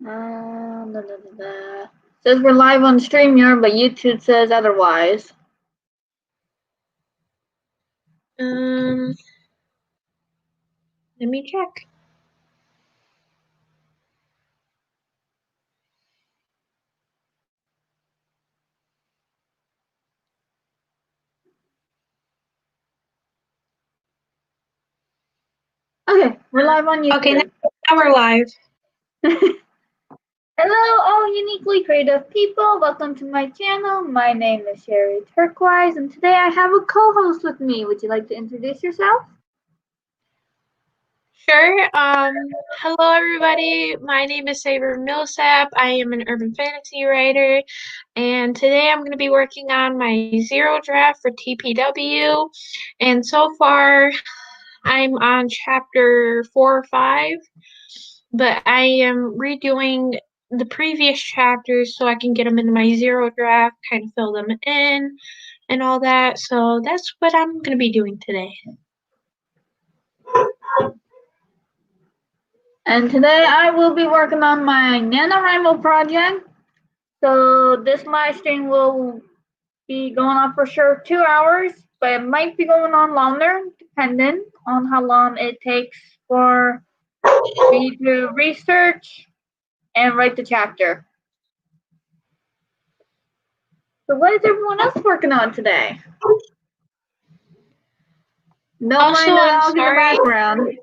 Says we're live on StreamYard, but YouTube says otherwise. Let me check. Okay, we're live on YouTube. Okay, now we're live. Hello, all uniquely creative people. Welcome to my channel. My name is Sherri Turquoise, and today I have a co-host with me. Would you like to introduce yourself? Sure. Hello, everybody. My name is Sabra Millsap. I am an urban fantasy writer, and today I'm going to be working on my zero draft for TPW. And so far, I'm on chapter 4 or 5, but I am redoing the previous chapters so I can get them into my zero draft, kind of fill them in, and all that. So that's what I'm going to be doing today. And today I will be working on my NaNoWriMo project. So this live stream will be going on for sure 2 hours, but it might be going on longer, depending on how long it takes for me to research and write the chapter. So what is everyone else working on today? Don't mind the dog in the background.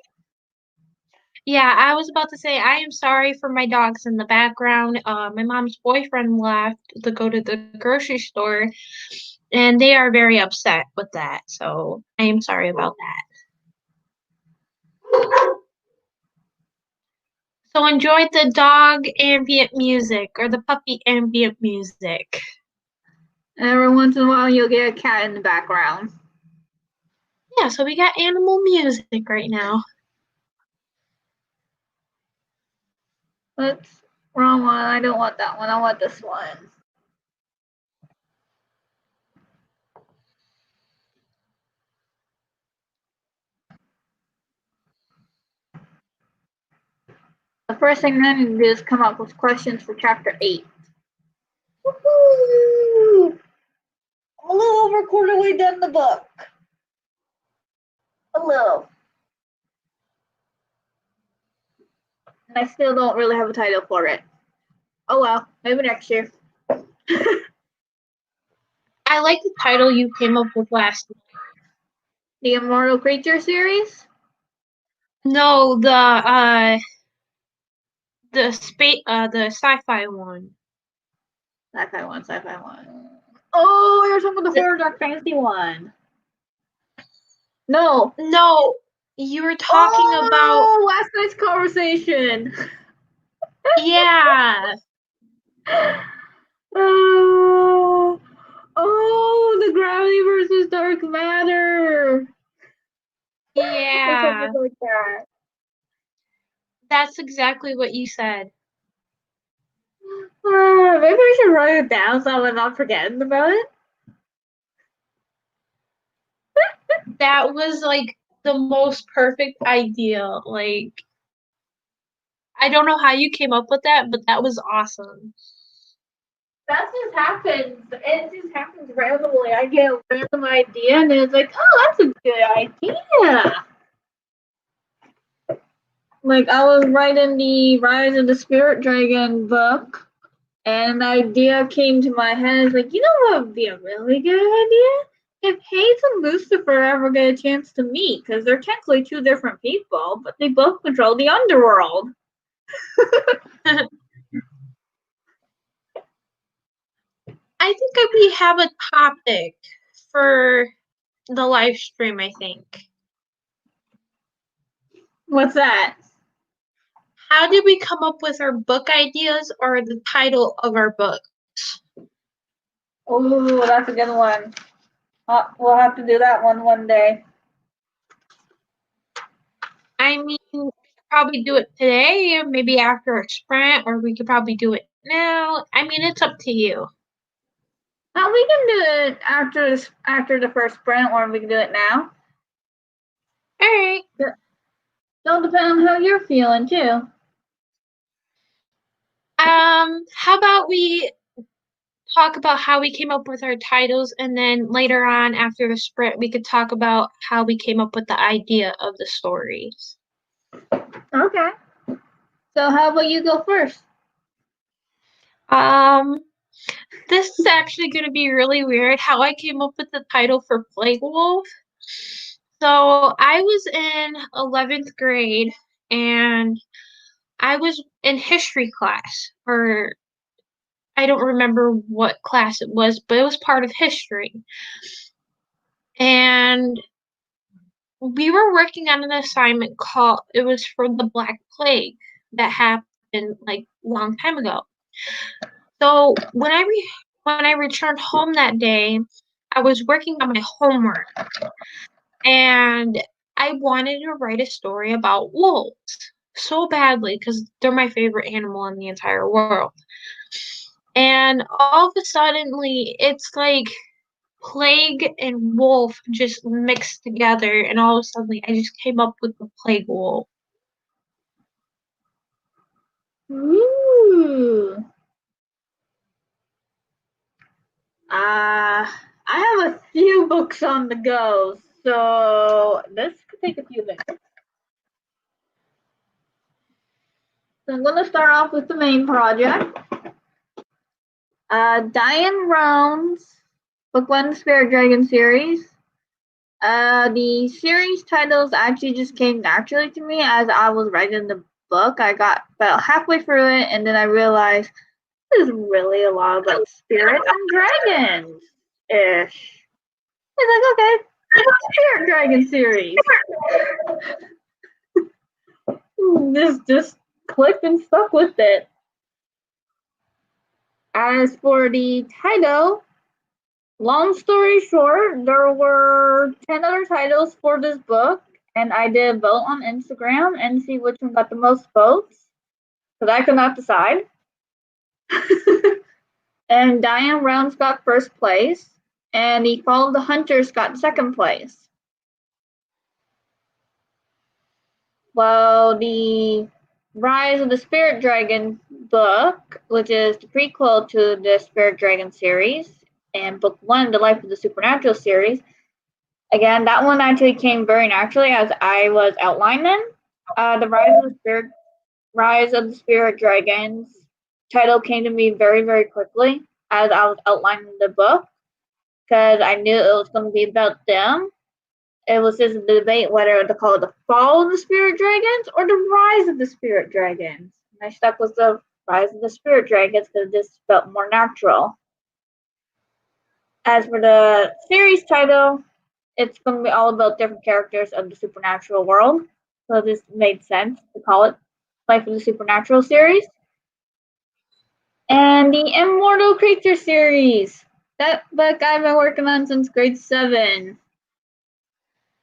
Yeah, I was about to say I am sorry for my dogs in the background. My mom's boyfriend left to go to the grocery store, and they are very upset with that. So I am sorry about that. So enjoy the dog ambient music or the puppy ambient music. And every once in a while you'll get a cat in the background. Yeah, so we got animal music right now. That's wrong one. I don't want that one. I want this one. The first thing I need to do is come up with questions for chapter 8. Woohoo! I'm a little over a quarter way done the book. A little. And I still don't really have a title for it. Oh well, maybe next year. I like the title you came up with last night. The Immortal Creature series? No, the sci-fi one. Sci-fi one. Oh, you're talking about the horror dark fantasy one. No. No, you were talking about last night's conversation. Yeah. The gravity versus dark matter. Yeah. Like that. That's exactly what you said. Maybe I should write it down so I'm not forgetting about it. That was like the most perfect idea. Like, I don't know how you came up with that, but that was awesome. That just happens. It just happens randomly. I get a random idea and it's like, oh, that's a good idea. Like I was writing the Rise of the Spirit Dragon book and an idea came to my head. It's like, you know what would be a really good idea? If Hades and Lucifer ever get a chance to meet, because they're technically two different people, but they both control the underworld. I think that we have a topic for the live stream, I think. What's that? How did we come up with our book ideas or the title of our books? Oh, that's a good one. We'll have to do that one day. I mean, we could probably do it today, maybe after a sprint, or we could probably do it now. I mean, it's up to you. We can do it after the first sprint, or we can do it now. All right. It'll depend on how you're feeling too. How about we talk about how we came up with our titles, and then later on, after the sprint, we could talk about how we came up with the idea of the stories. Okay. So how about you go first? This is actually going to be really weird how I came up with the title for Plague Wolf. So I was in 11th grade and I was in history class, or I don't remember what class it was, but it was part of history. And we were working on an assignment called, it was for the Black Plague that happened like a long time ago. So when I returned home that day, I was working on my homework and I wanted to write a story about wolves so badly because they're my favorite animal in the entire world. And all of a suddenly, it's like plague and wolf just mixed together, and all of a sudden, I just came up with the plague wolf. Ooh. I have a few books on the go, so this could take a few minutes. So I'm going to start off with the main project. Diane Round's Book One Spirit Dragon series. The series titles actually just came naturally to me as I was writing the book. I got about halfway through it, and then I realized this is really a lot about spirits and dragons ish. It's like, okay, it's a Spirit Dragon series. Just clicked and stuck with it. As for the title, long story short, there were 10 other titles for this book, and I did a vote on Instagram and see which one got the most votes, because I could not decide. And Diane Rounds got first place, and the Fall of the Hunters got second place. Well, the Rise of the Spirit Dragon book, which is the prequel to the Spirit Dragon series, and book one, The Life of the Supernatural series, again, that one actually came very naturally as I was outlining. The Rise of the Spirit Dragons title came to me very, very quickly as I was outlining the book because I knew it was going to be about them. It was just a debate whether to call it the Fall of the Spirit Dragons or the Rise of the Spirit Dragons. And I stuck with the Rise of the Spirit Dragons because this felt more natural. As for the series title, it's going to be all about different characters of the supernatural world. So this made sense to call it Life of the Supernatural series. And the Immortal Creature series. That book I've been working on since grade 7.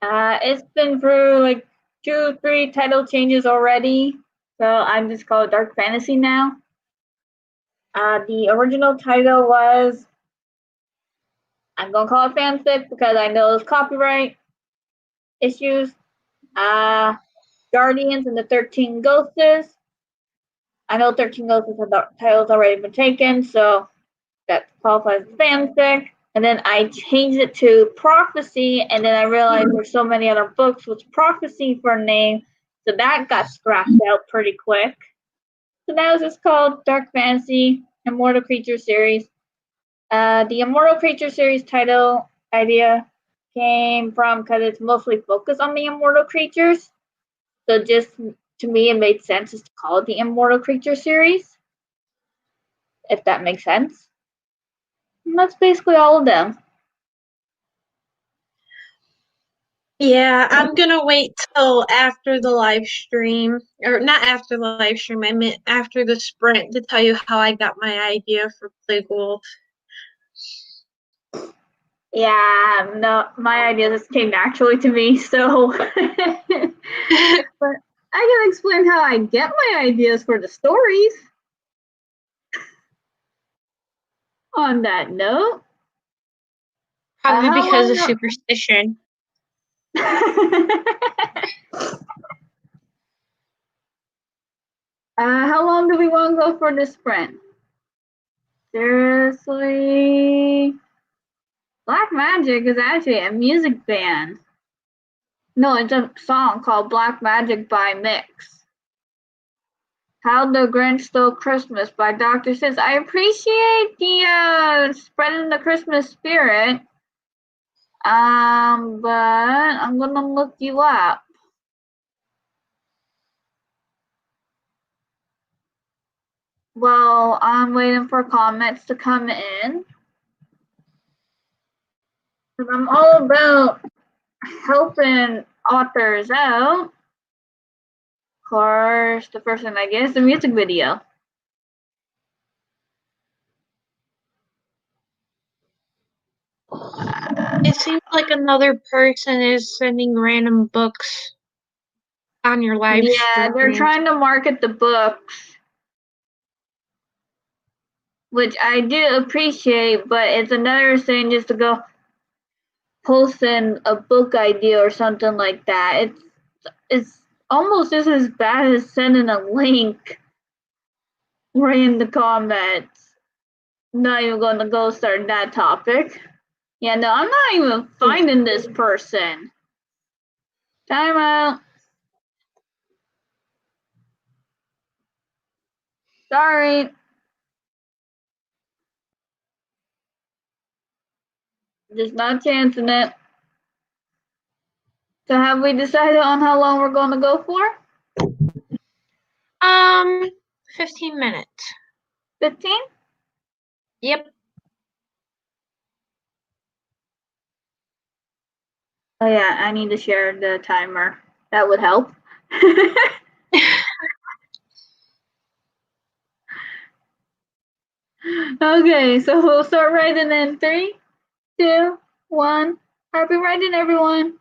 It's been through like 2-3 title changes already, so I'm just called Dark Fantasy now. The original title was, I'm gonna call it fanfic because I know there's copyright issues. Guardians and the 13 Ghosts. I know 13 Ghosts title's already been taken, so that qualifies as fanfic. And then I changed it to Prophecy, and then I realized there's so many other books with Prophecy for a name, so that got scratched out pretty quick. So now it's just called Dark Fantasy Immortal Creature series. The Immortal Creature series title idea came from because it's mostly focused on the immortal creatures. So just to me, it made sense just to call it the Immortal Creature series, if that makes sense. And that's basically all of them. Yeah, I'm gonna wait till after the live stream, or not after the live stream, I meant after the sprint to tell you how I got my idea for Plague Wolf. Yeah, no, my idea just came naturally to me, so. But I can explain how I get my ideas for the stories. On that note, Probably because of superstition. How long do we want to go for the sprint? Seriously? Black Magic is actually a music band. No, it's a song called Black Magic by Mix. How the Grinch Stole Christmas by Dr. Seuss. I appreciate the spreading the Christmas spirit. But I'm gonna look you up. Well, I'm waiting for comments to come in. Because I'm all about helping authors out. Of course, the first thing I get is the music video. It seems like another person is sending random books on your live Yeah, they're stream. trying to market the books, which I do appreciate, but it's another thing just to go posting a book idea or something like that. It's almost just as bad as sending a link right in the comments. Not even gonna go start that topic. Yeah, no, I'm not even finding this person. Time out. Sorry. Just not chancing it. So have we decided on how long we're gonna go for? 15 minutes. 15? Yep. Oh yeah, I need to share the timer. That would help. Okay, so we'll start writing in 3, 2, 1. Happy writing, everyone.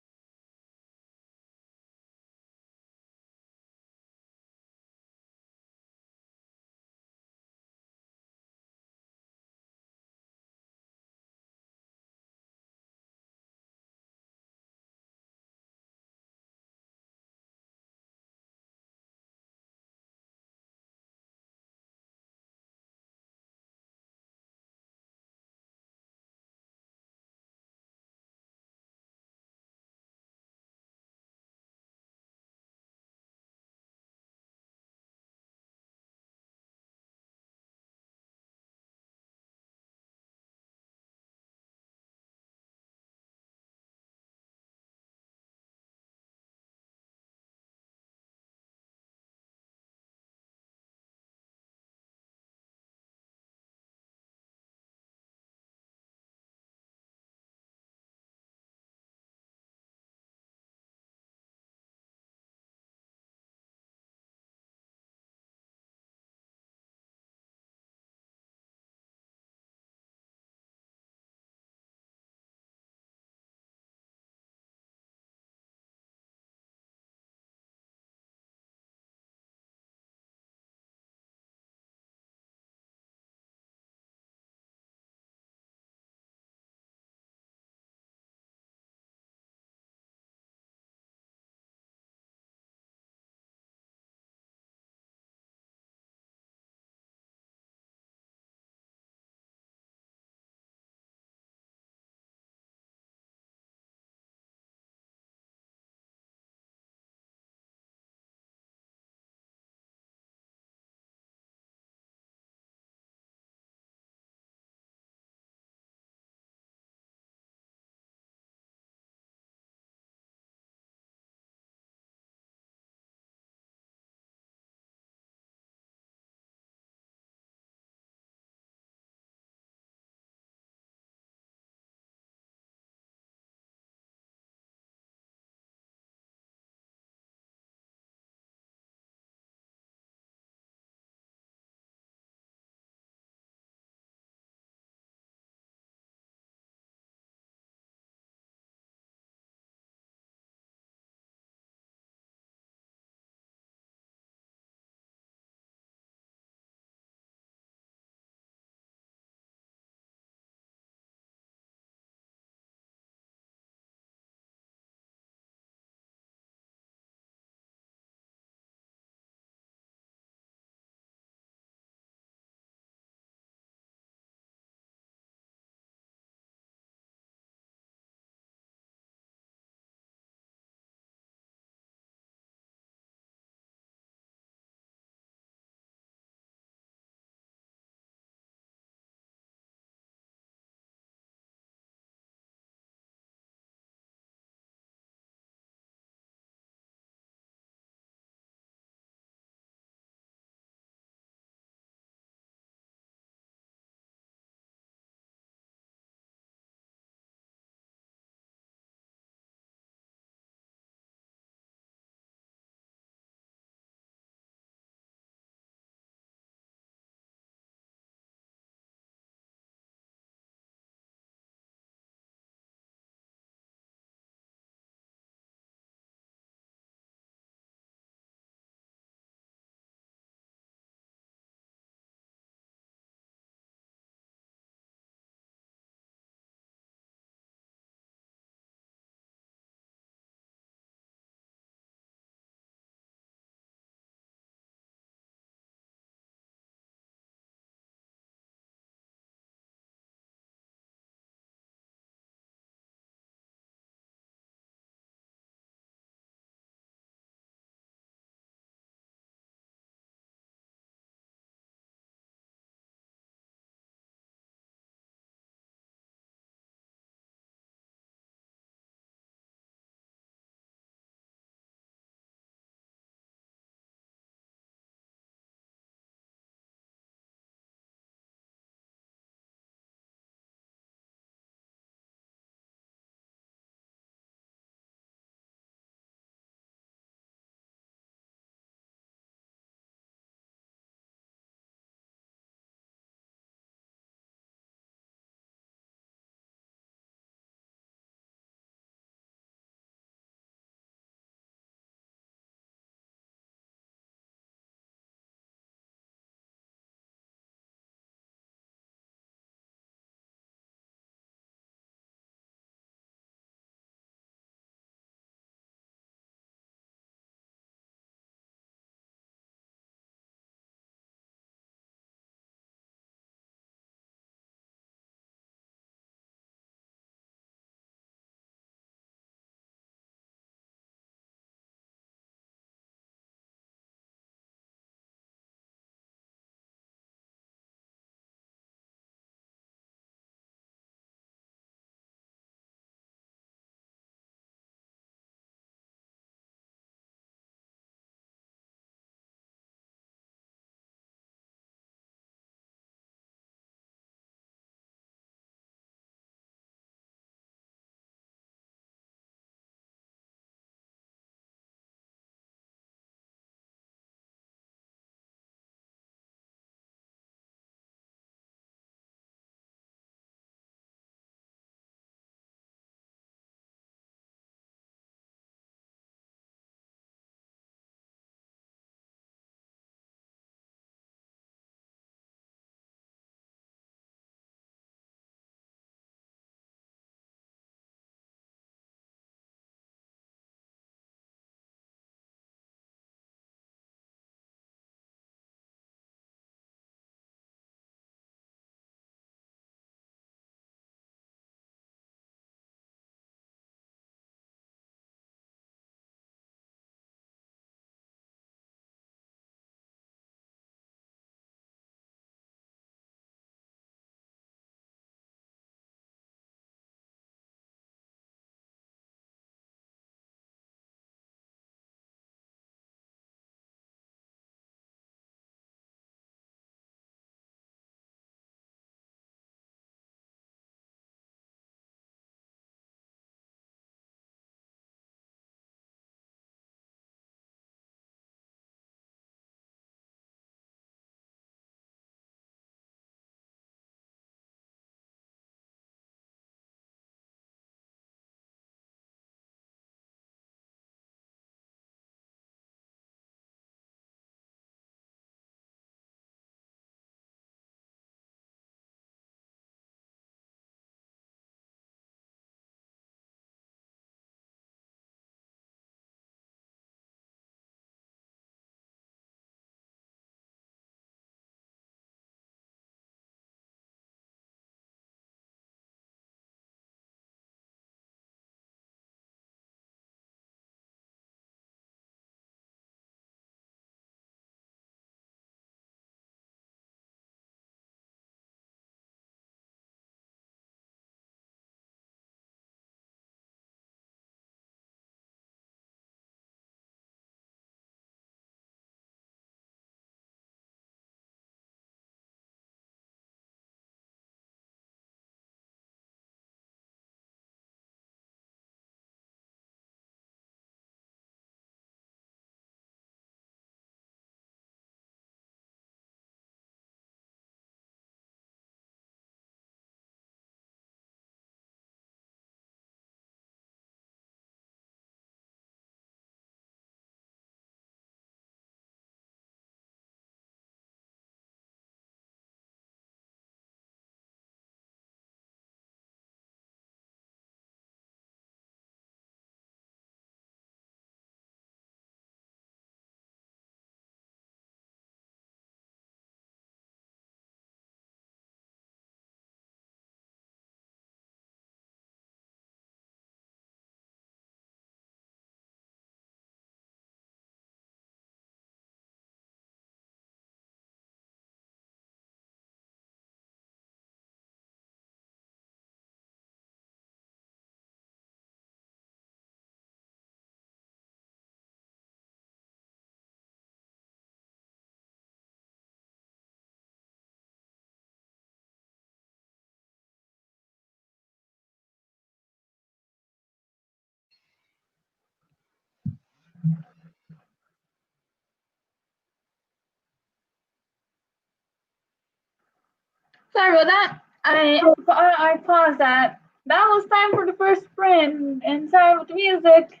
Sorry about that. I paused that. That was time for the first sprint, and sorry with the music.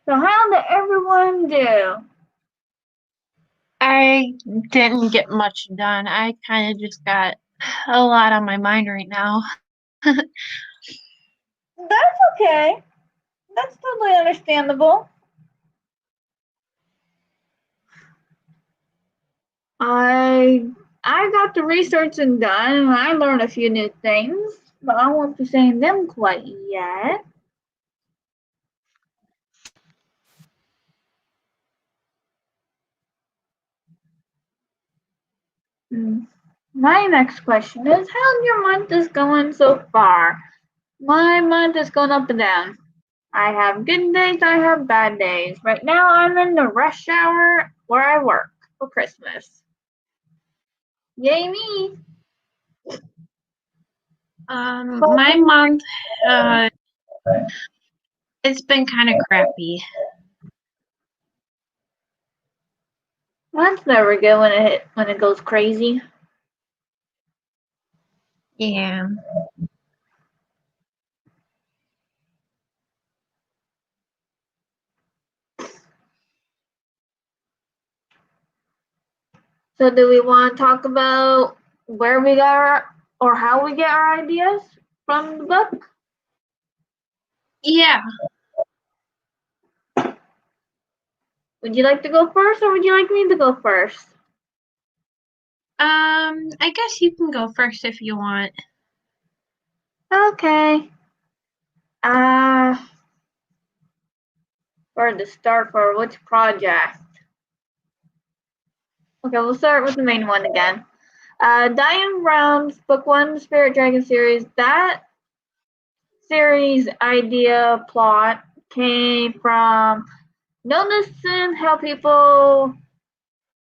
So how did everyone do? I didn't get much done. I kind of just got a lot on my mind right now. That's okay. That's totally understandable. I I got the researching done and I learned a few new things, but I won't be saying them quite yet. My next question is how's your month is going so far? My month is going up and down. I have good days, I have bad days. Right now I'm in the rush hour where I work for Christmas. Yay me! My month, uh, it's been kind of crappy. That's never good when it goes crazy. Yeah. So do we want to talk about where we got or how we get our ideas from the book? Yeah. Would you like to go first or would you like me to go first? I guess you can go first if you want. Okay. Uh, where to start for which project? Okay, we'll start with the main one again. Diane Brown's Book One, Spirit Dragon series. That series idea plot came from noticing how people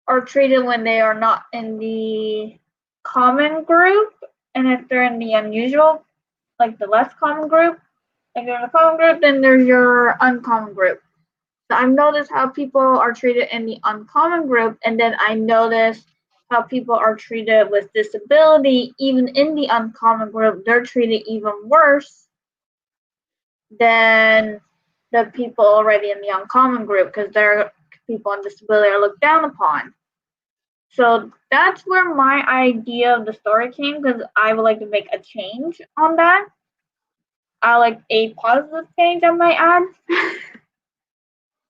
are treated when they are not in the common group, and if they're in the unusual, like the less common group, if you're in the common group, then there's your uncommon group. So I've noticed how people are treated in the uncommon group, and then I noticed how people are treated with disability, even in the uncommon group, they're treated even worse than the people already in the uncommon group because their people on disability are looked down upon. So that's where my idea of the story came because I would like to make a change on that. I like a positive change I might add.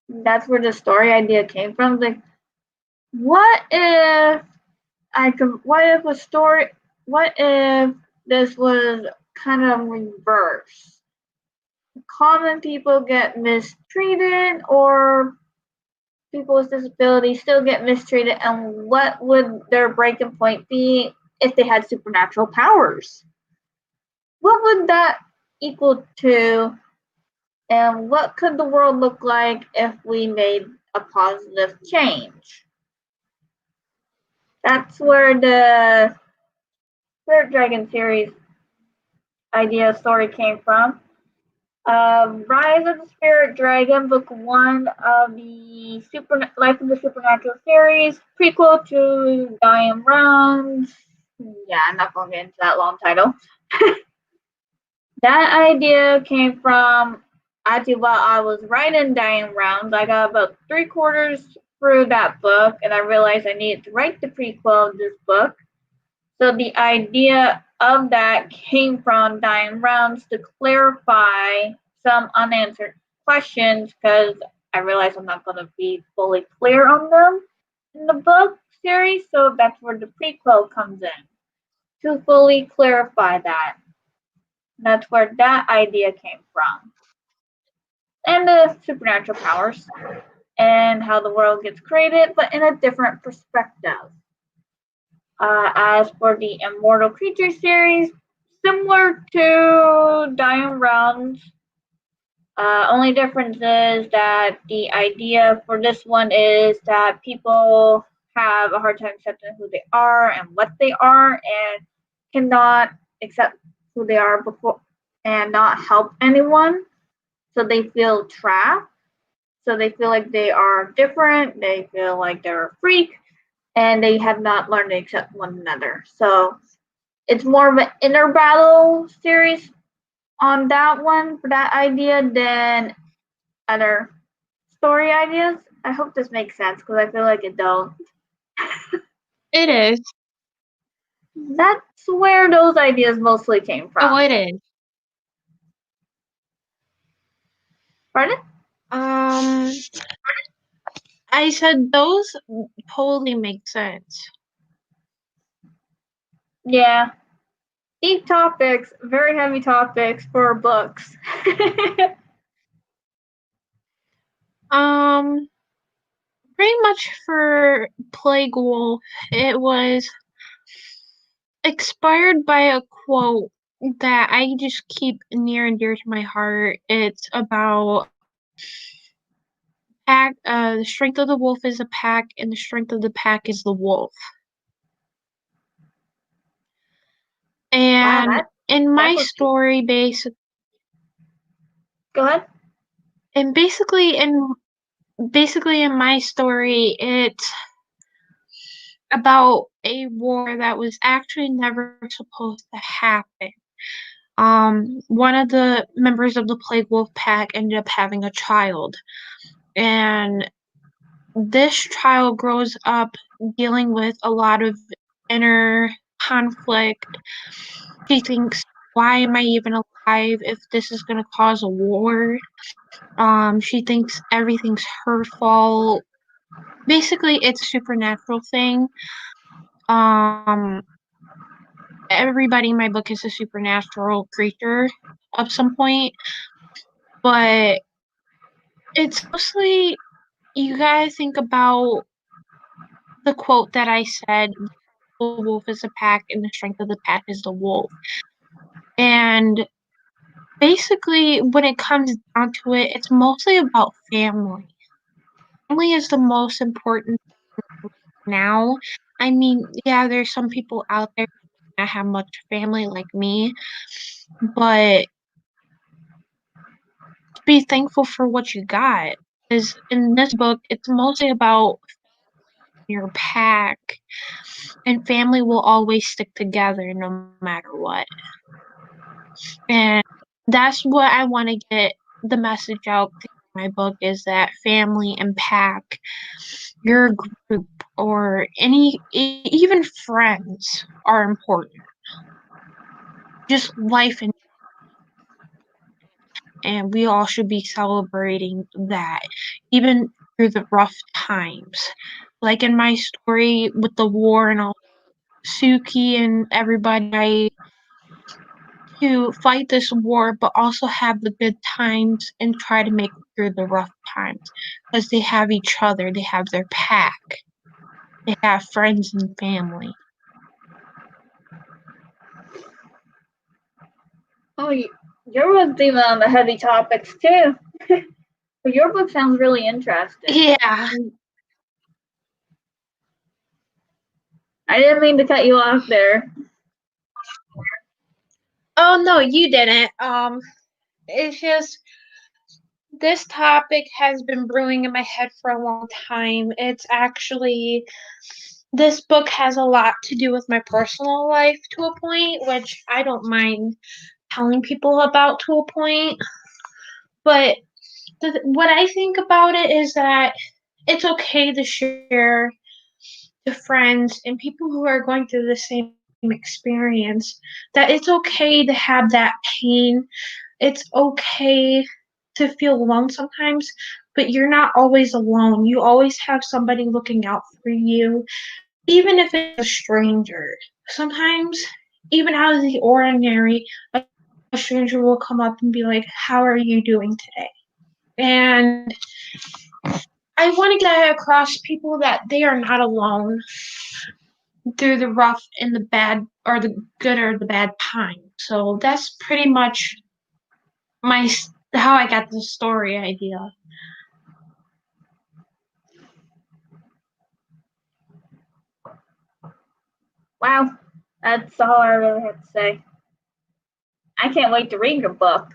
That's where the story idea came from. Like, what if what if a story, what if this was kind of reverse? Common people get mistreated or people with disabilities still get mistreated, and what would their breaking point be if they had supernatural powers? What would that equal to, and what could the world look like if we made a positive change? That's where the Spirit Dragon series idea story came from. Rise of the Spirit Dragon, Book One of the Life of the Supernatural series, prequel to Diane Rounds. Yeah, I'm not going to get into that long title. That idea came from actually while I was writing Diane Rounds. I got about 3/4 through that book, and I realized I needed to write the prequel of this book. So the idea of that came from Diane Rounds to clarify some unanswered questions because I realized I'm not going to be fully clear on them in the book series. So that's where the prequel comes in to fully clarify that. That's where that idea came from. And the supernatural powers and how the world gets created, but in a different perspective. As for the Immortal Creature series, similar to Diane Rounds, only difference is that the idea for this one is that people have a hard time accepting who they are and what they are and cannot accept who they are before and not help anyone. So they feel trapped. So they feel like they are different. They feel like they're a freak. and they have not learned to accept one another. So it's more of an inner battle series on that one for that idea than other story ideas. I hope this makes sense because I feel like it don't. It is. That's where those ideas mostly came from. Oh, it is. Pardon? I said those totally make sense. Yeah. Deep topics, very heavy topics for books. Pretty much for Plague Wolf, it was inspired by a quote that I just keep near and dear to my heart. It's about pack. The strength of the wolf is a pack, and the strength of the pack is the wolf. Wow, And in that my was deep. story, Go ahead. and basically in my story, it's about a war that was actually never supposed to happen. One of the members of the Plague Wolf pack ended up having a child, and this child grows up dealing with a lot of inner conflict. She thinks, why am I even alive if this is going to cause a war? She thinks everything's her fault. Basically, it's a supernatural thing. Um, Everybody in my book is a supernatural creature at some point, but it's mostly you gotta think about the quote that I said, the wolf is a pack and the strength of the pack is the wolf. And basically, when it comes down to it, it's mostly about family. Family is the most important now. I mean, yeah, there's some people out there that have much family like me, but be thankful for what you got. Because in this book, it's mostly about your pack, and family will always stick together no matter what. And that's what I want to get the message out to my book is that family and pack, your group, or even friends are important. Just life and we all should be celebrating that, even through the rough times. Like in my story with the war and all, Suki and everybody to fight this war, but also have the good times and try to make it through the rough times because they have each other, they have their pack, they have friends and family. Oh, your book's even on the heavy topics too. But your book sounds really interesting. Yeah. I didn't mean to cut you off there. Oh no, you didn't. It's just this topic has been brewing in my head for a long time. It's actually, this book has a lot to do with my personal life to a point, which I don't mind telling people about to a point. But what I think about it is that it's okay to share to friends and people who are going through the same experience, that it's okay to have that pain. It's okay to feel alone sometimes, but you're not always alone. You always have somebody looking out for you, even if it's a stranger. Sometimes, even out of the ordinary, a stranger will come up and be like, how are you doing today? And I want to get across people that they are not alone through the rough and the bad, or the good or the bad time. So that's pretty much my how I got the story idea. Wow, that's all I really have to say. I can't wait to read your book.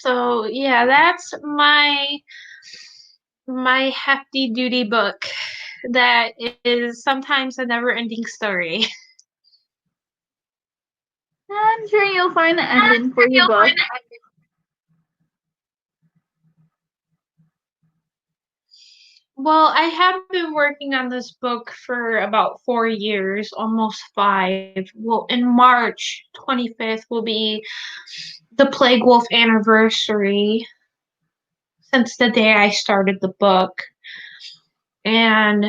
So yeah, that's my hefty duty book that is sometimes a never-ending story. I'm sure you'll find an ending for your book. Well, I have been working on this book for about 4 years, almost 5. Well, in March 25th will be the Plague Wolf anniversary since the day I started the book. And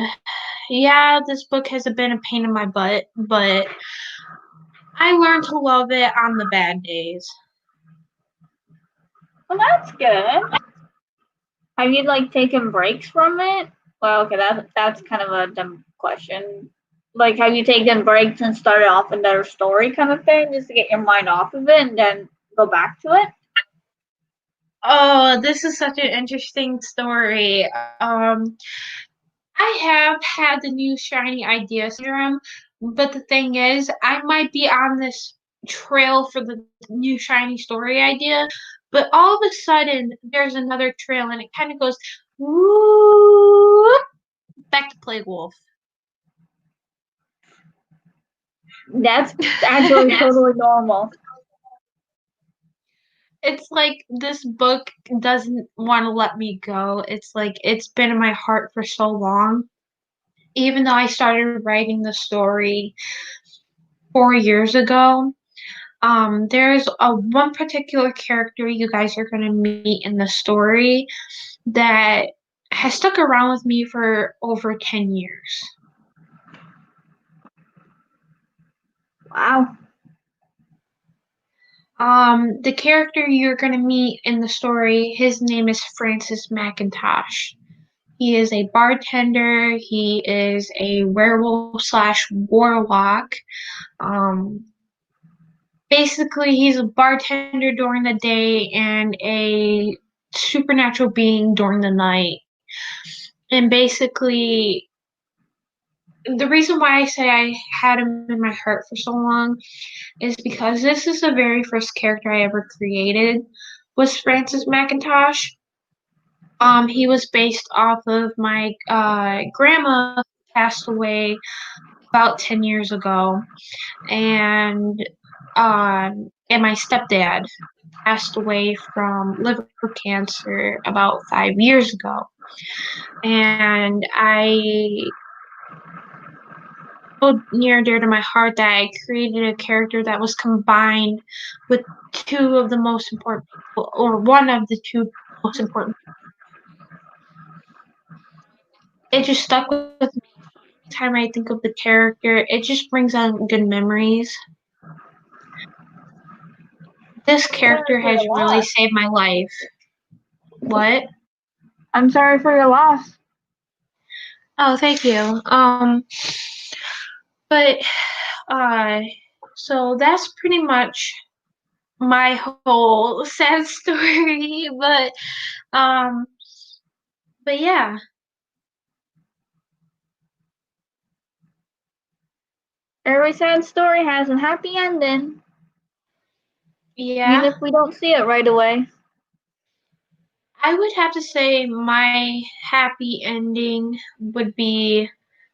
yeah, this book has been a pain in my butt, but I learned to love it on the bad days. Well, that's good. Have you like taken breaks from it? Well, okay, that's kind of a dumb question. Like, have you taken breaks and started off another story kind of thing, just to get your mind off of it and then go back to it? Oh, this is such an interesting story. I have had the new shiny idea syndrome, but the thing is, I might be on this trail for the new shiny story idea, but all of a sudden there's another trail and it kind of goes whoop, back to Plague Wolf. That's actually totally normal. It's like this book doesn't want to let me go. It's like it's been in my heart for so long. Even though I started writing the story 4 years ago, there's a one particular character you guys are going to meet in the story that has stuck around with me for over 10 years. Wow. The character you're going to meet in the story, his name is Francis McIntosh. He is a bartender. He is a werewolf slash warlock. Um, Basically, he's a bartender during the day and a supernatural being during the night. And basically, the reason why I say I had him in my heart for so long is because this is the very first character I ever created was Francis McIntosh. He was based off of my grandma who passed away about 10 years ago, and my stepdad passed away from liver cancer about 5 years ago. And I so near and dear to my heart that I created a character that was combined with two of the most important people, or one of the two most important. It just stuck with me. Every time I think of the character, it just brings on good memories. This Sorry character for has your really loss. saved my life. What? I'm sorry for your loss. Oh, thank you. But uh, so that's pretty much my whole sad story. Um, but yeah, Every sad story has a happy ending, even yeah. if we don't see it right away. I would have to say my happy ending would be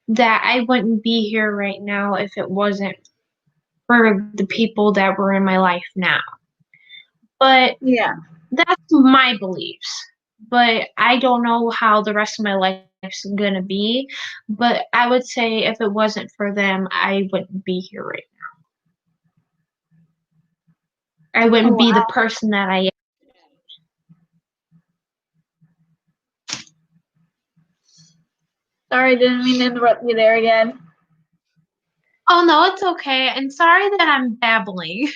that I wouldn't be here right now if it wasn't for the people that were in my life now. But Yeah. that's my beliefs. But I don't know how the rest of my life's gonna be. But I would say if it wasn't for them, I wouldn't be here right now. I Oh wouldn't be the wow. person that I am. Sorry, didn't mean to interrupt you there again. Oh no, it's okay. And sorry that I'm babbling.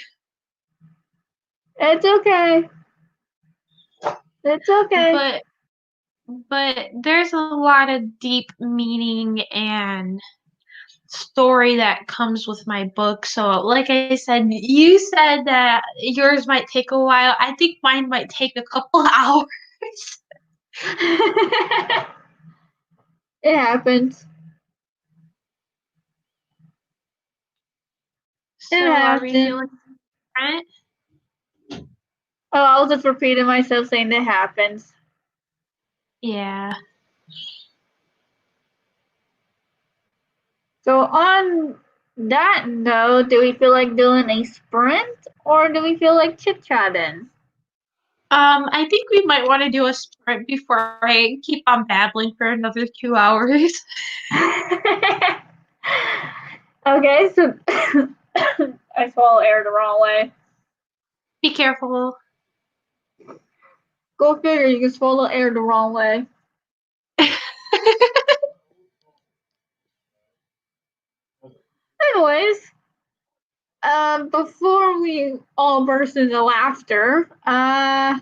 It's okay. It's okay. But there's a lot of deep meaning and story that comes with my book. So, like I said, you said that yours might take a while. I think mine might take a couple hours. It happens. It So, are we happens. feeling different? Oh, I was just repeating myself saying that happens. Yeah. So on that note, do we feel like doing a sprint or do we feel like chit-chatting? I think we might want to do a sprint before I keep on babbling for another 2 hours. Okay, so I swallow air the wrong way. Be careful. Go figure, you can swallow air the wrong way. Anyways, before we all burst into laughter, how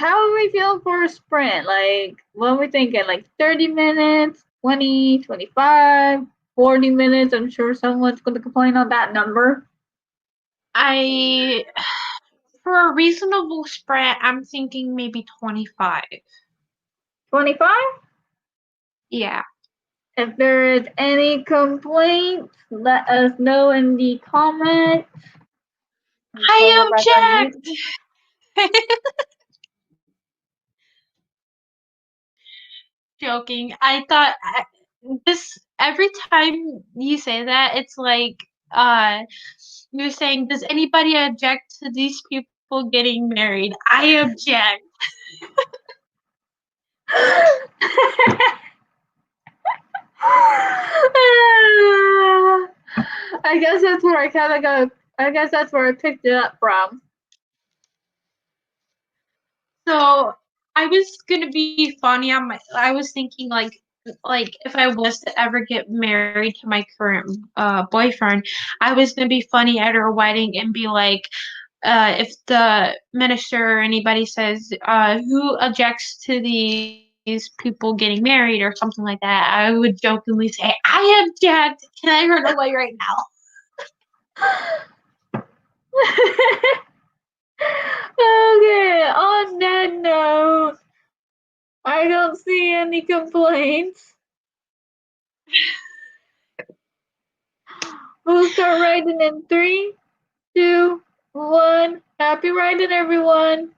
are we feeling for a sprint? Like, what are we thinking? Like 30 minutes, 20, 25, 40 minutes? I'm sure someone's going to complain on that number. I For a reasonable sprint, I'm thinking maybe 25. 25? Yeah. If there is any complaints, let us know in the comments. I Go back on mute. object. Joking. I thought this every time you say that, it's like uh you're saying, does anybody object to these people getting married? I object. I guess that's where I kind of got. I guess that's where I picked it up from. So I was gonna be funny on my. I was thinking like if I was to ever get married to my current boyfriend, I was gonna be funny at our wedding and be like, if the minister or anybody says, who objects to these people getting married or something like that, I would jokingly say, I object. Can I run away right now? Okay, on that note, I don't see any complaints. We'll start writing in 3, 2, 1. Happy writing, everyone.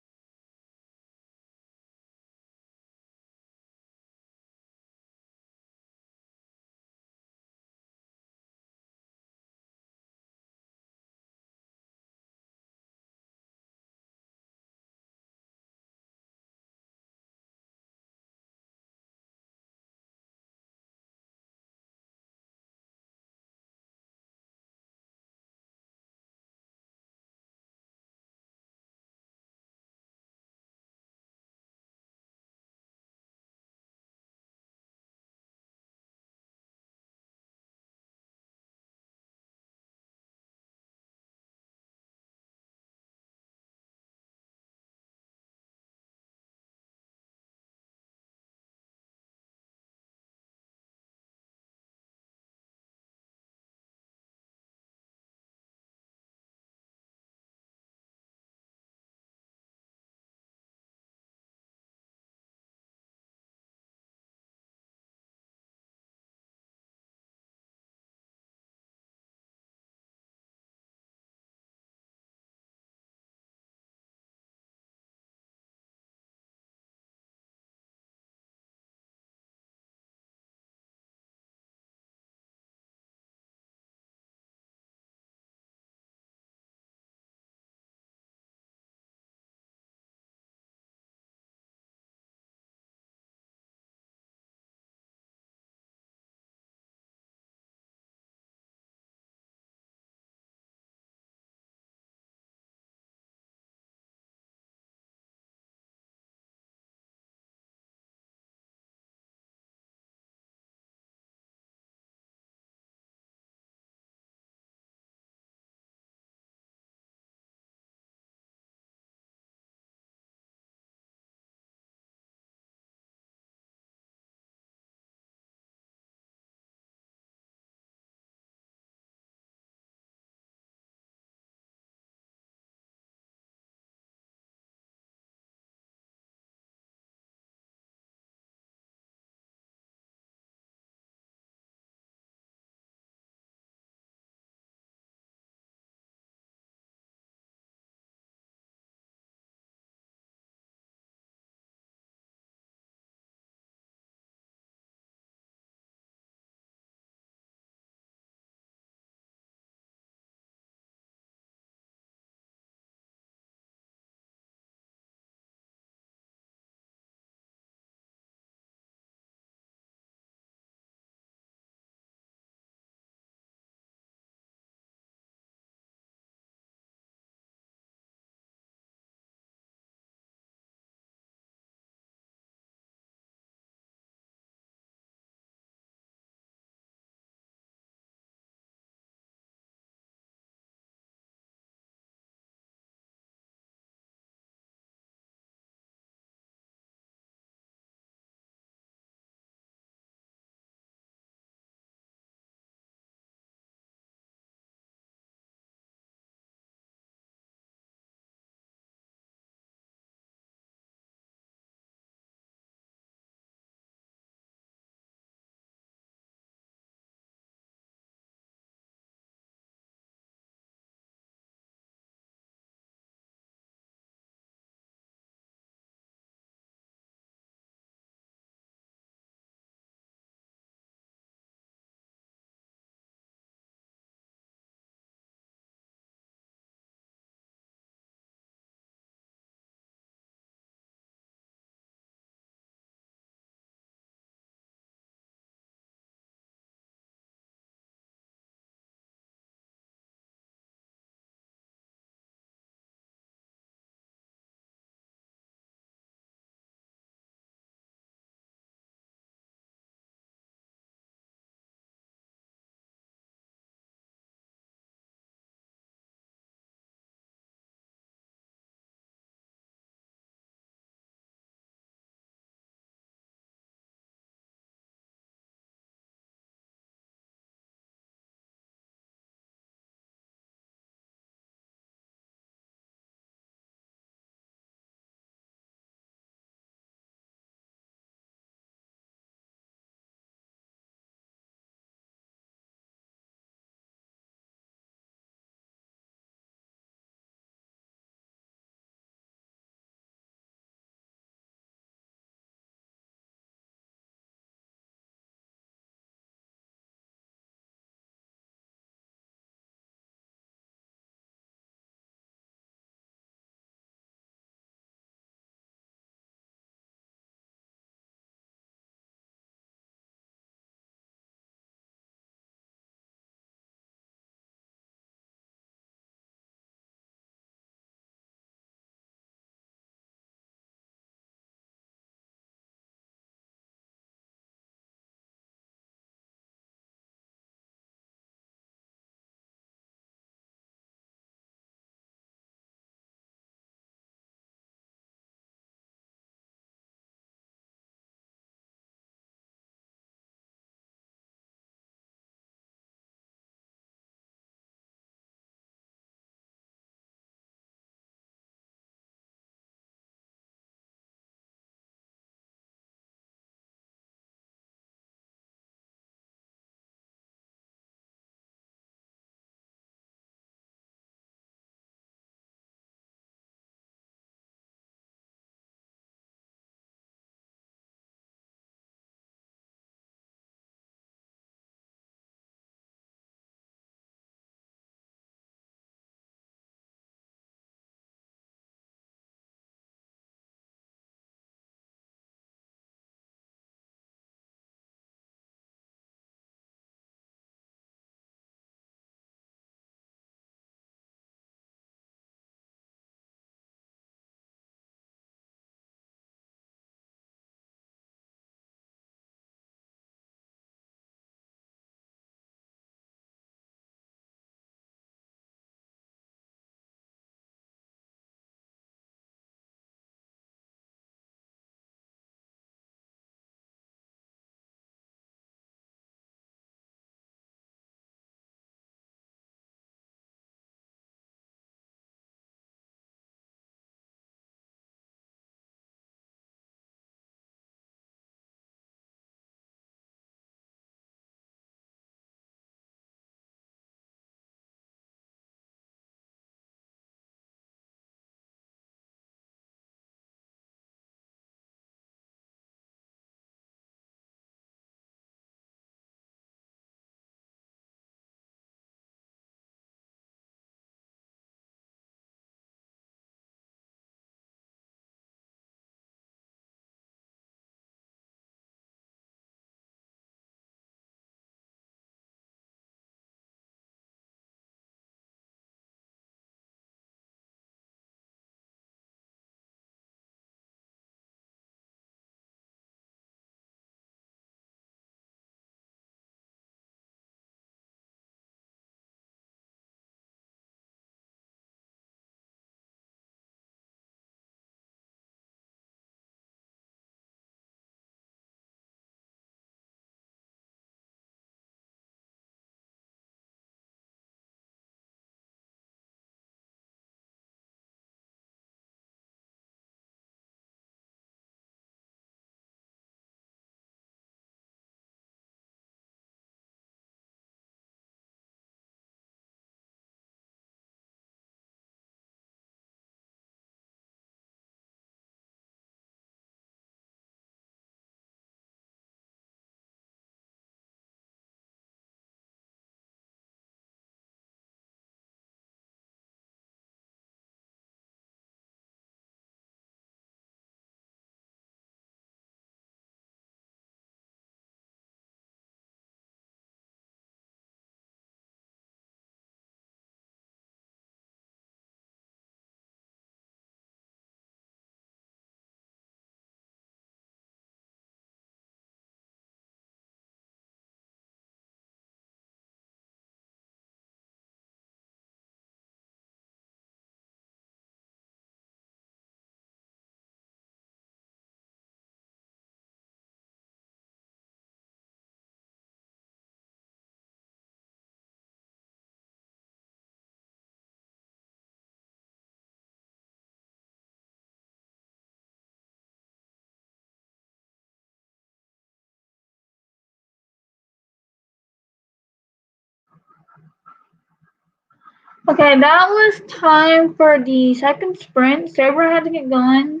Okay, that was time for the second sprint. Sabra had to get going.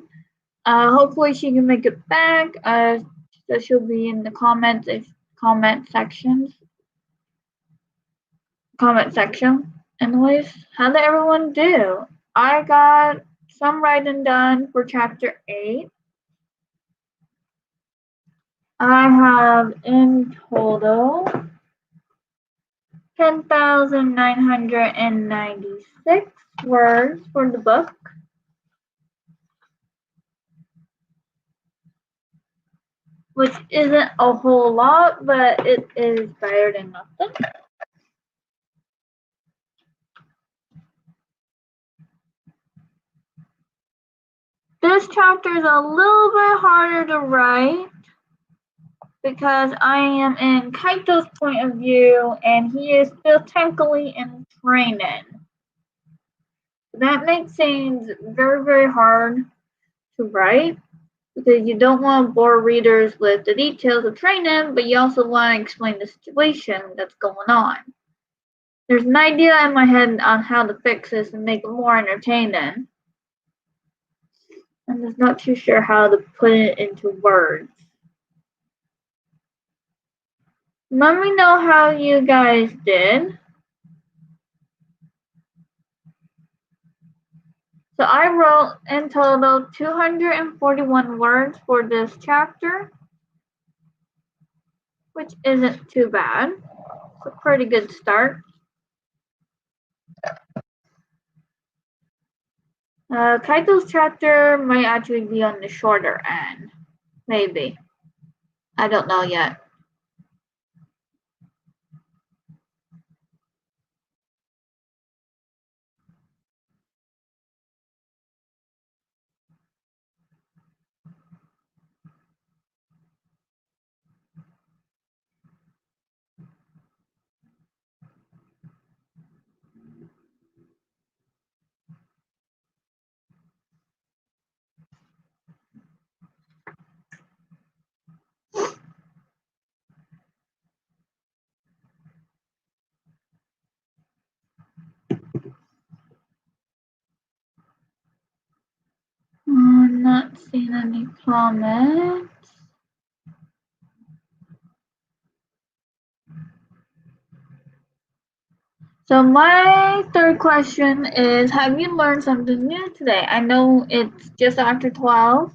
Hopefully she can make it back. So she'll be in the comment section. Anyways, how did everyone do? I got some writing done for chapter 8. I have in total 10,996 words for the book. Which isn't a whole lot, but it is better than nothing. This chapter is a little bit harder to write because I am in Kaito's point of view and he is still technically in training. That makes things very, very hard to write because you don't want to bore readers with the details of training, but you also want to explain the situation that's going on. There's an idea in my head on how to fix this and make it more entertaining. I'm just not too sure how to put it into words. Let me know how you guys did. So I wrote in total 241 words for this chapter, which isn't too bad. It's a pretty good start. Kaito's chapter might actually be on the shorter end. Maybe. I don't know yet. I'm not seeing any comments. So my third question is, have you learned something new today? I know it's just after 12,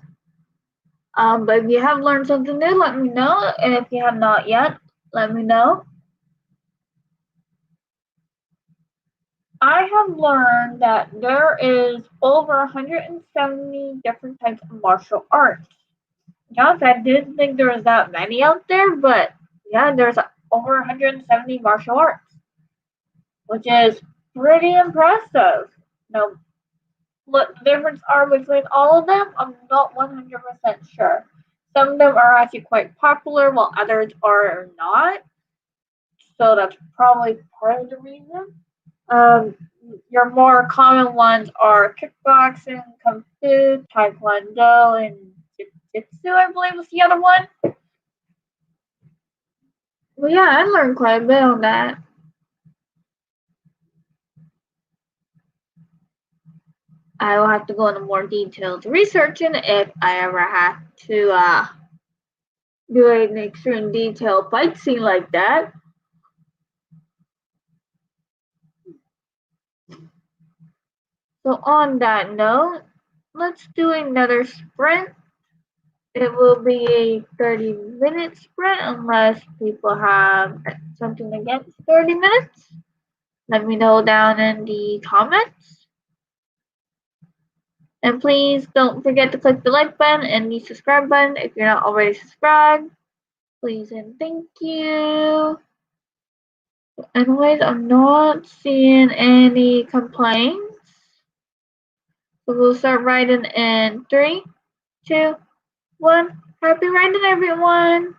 but if you have learned something new, let me know. And if you have not yet, let me know. I have learned that there is over 170 different types of martial arts. Yes, I didn't think there was that many out there, but yeah, there's over 170 martial arts, which is pretty impressive. Now, what the difference are between all of them, I'm not 100% sure. Some of them are actually quite popular, while others are not. So that's probably part of the reason. Um, your more common ones are kickboxing, kung fu, taekwondo, and jiu-jitsu, I believe was the other one. Well, yeah, I learned quite a bit on that. I will have to go into more detailed researching if I ever have to do an extreme detailed fight scene like that. So on that note, let's do another sprint. It will be a 30-minute sprint unless people have something against 30 minutes. Let me know down in the comments. And please don't forget to click the like button and the subscribe button if you're not already subscribed. Please and thank you. Anyways, I'm not seeing any complaints. So we'll start writing in 3, 2, 1. Happy writing, everyone!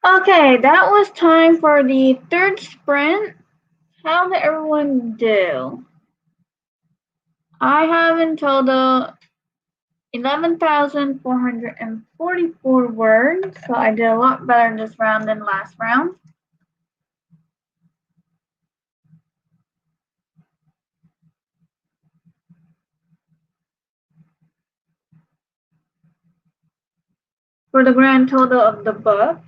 Okay, that was time for the third sprint. How did everyone do? I have in total 11,444 words, so I did a lot better this round than last round. For the grand total of the book,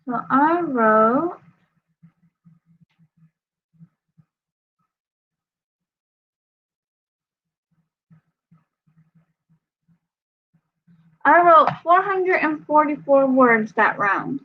so I wrote 444 words that round.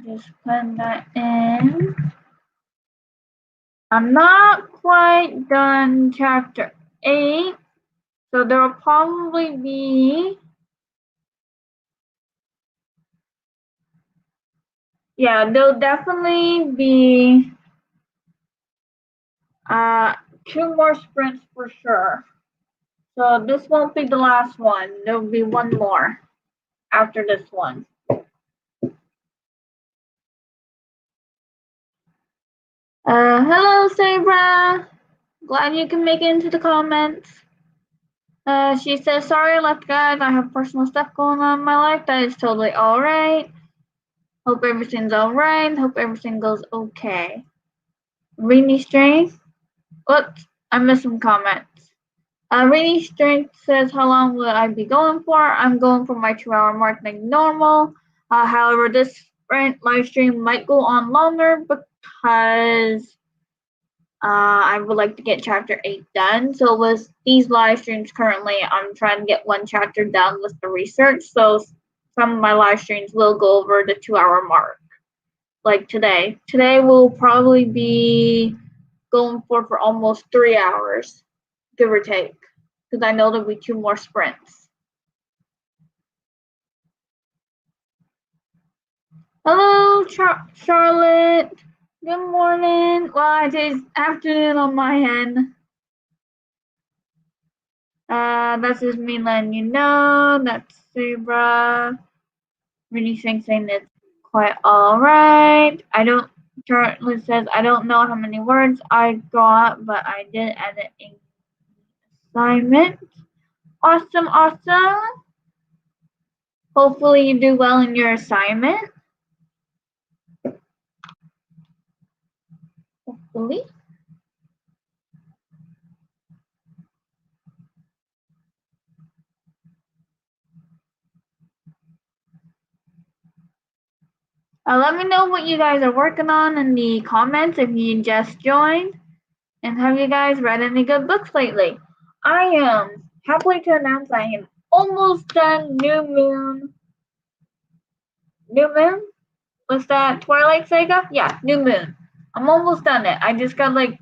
Just put that in. I'm not quite done chapter 8, so there will probably be, there'll definitely be 2 more sprints for sure. So this won't be the last one. There'll be one more after this one. Hello, Sabra. Glad you can make it into the comments. She says, sorry I left, guys. I have personal stuff going on in my life. That is totally alright. Hope everything's alright. Hope everything goes okay. Rainy Strength. Oops, I missed some comments. Rainy Strength says, how long will I be going for? I'm going for my 2-hour mark like normal. However, this sprint live stream might go on longer because I would like to get chapter 8 done. So with these live streams currently, I'm trying to get one chapter done with the research. So some of my live streams will go over the 2-hour mark. Like today. Today will probably be going for almost 3 hours, give or take. Because I know there'll be 2 more sprints. Hello, Charlotte. Good morning. Well, it is afternoon on my end. That's just me letting you know. That's Sabra. Really saying it's quite alright. Charlotte says, I don't know how many words I got, but I did edit an assignment. Awesome, awesome. Hopefully you do well in your assignment. Hopefully. Let me know what you guys are working on in the comments if you just joined. And have you guys read any good books lately? I am happy to announce I am almost done New Moon. New Moon? Was that Twilight Saga? Yeah, New Moon. I'm almost done it. I just got like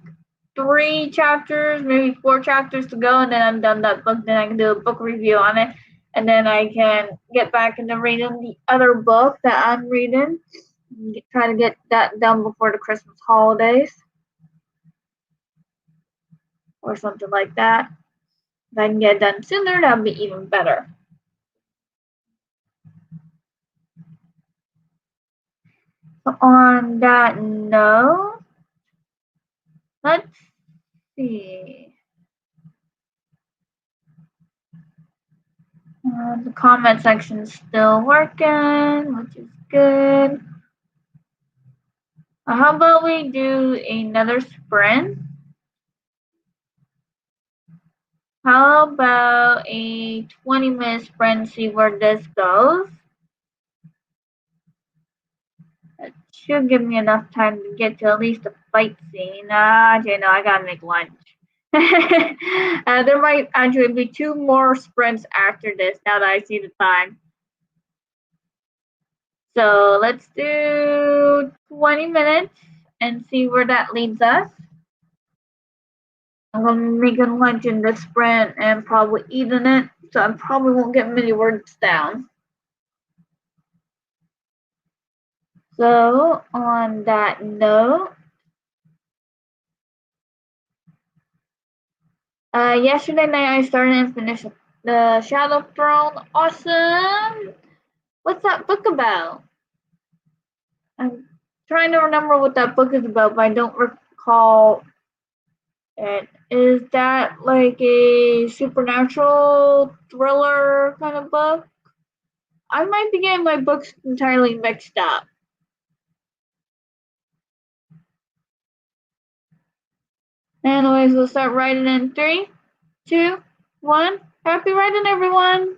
3 chapters, maybe 4 chapters to go, and then I'm done that book. Then I can do a book review on it, and then I can get back into reading the other book that I'm reading. Try to get that done before the Christmas holidays or something like that. If I can get it done sooner, that would be even better. So on that note, let's see. The comment section's still working, which is good. How about we do another sprint? How about a 20-minute sprint, see where this goes? It should give me enough time to get to at least a fight scene. Okay, no, I gotta make lunch. There might actually be 2 more sprints after this now that I see the time. So let's do 20 minutes and see where that leads us. I'm gonna make a lunch in this sprint and probably eat in it, so I probably won't get many words down. So on that note, yesterday night I started and finished the Shadow Throne. Awesome! What's that book about? I'm trying to remember what that book is about, but I don't recall it. Is that like a supernatural thriller kind of book? I might be getting my books entirely mixed up. Anyways, we'll start writing in 3, 2, 1. Happy writing, everyone!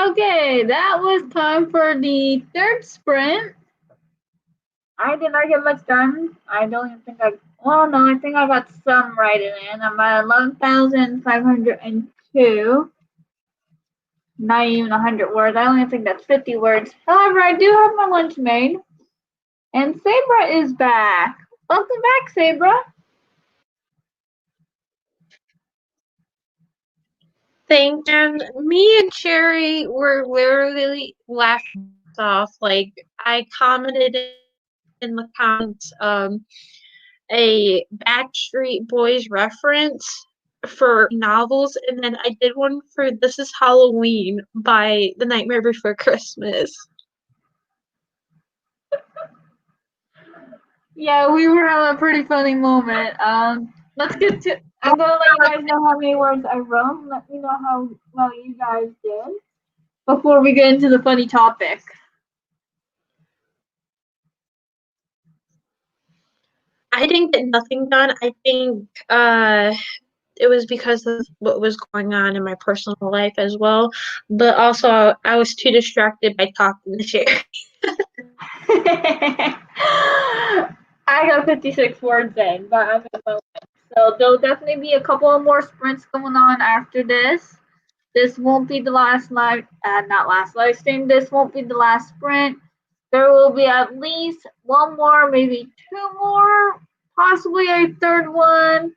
Okay, that was time for the third sprint. I did not get much done. I don't even think I think I got some writing in. I'm at 11,502. Not even 100 words. I only think that's 50 words. However, I do have my lunch made. And Sabra is back. Welcome back, Sabra. Thank you. Me and Sherri were literally laughing off. Like, I commented in the comments a Backstreet Boys reference for novels, and then I did one for This Is Halloween by The Nightmare Before Christmas. Yeah, we were having a pretty funny moment. Let's get to. I'm gonna let you guys know how many words I wrote. Let me know how well you guys did before we get into the funny topic. I didn't get nothing done. I think it was because of what was going on in my personal life as well. But also, I was too distracted by talking to Sherri. I got 56 words in, but I'm in my limit. So there'll definitely be a couple of more sprints going on after this. This won't be the last not last live stream. This won't be the last sprint. There will be at least one more, maybe two more, possibly a third one.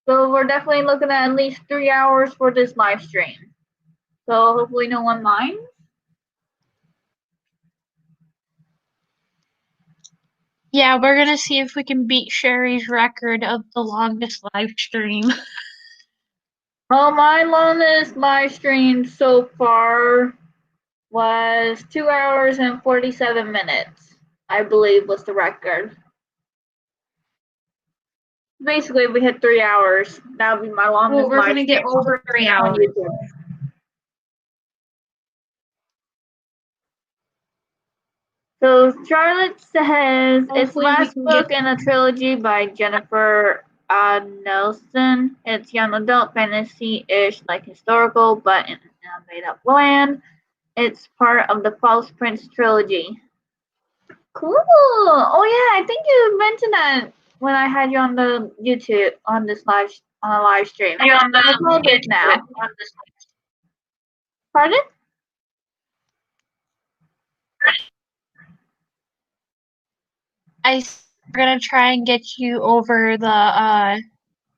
So we're definitely looking at least 3 hours for this live stream. So hopefully no one minds. Yeah, we're gonna see if we can beat Sherri's record of the longest live stream. Well, my longest live stream so far was 2 hours and 47 minutes, I believe was the record. Basically, if we hit 3 hours, that would be my longest Well, we're live gonna stream get over 3 on hours. YouTube. So Charlotte says it's Hopefully we last can book get in a trilogy by Jennifer Nelson. It's young adult fantasy-ish, like historical, but in a made-up land. It's part of the False Prince trilogy. Cool. Oh yeah, I think you mentioned that when I had you on the YouTube on a live stream. you on I told the this now. Pardon? we're gonna try and get you over the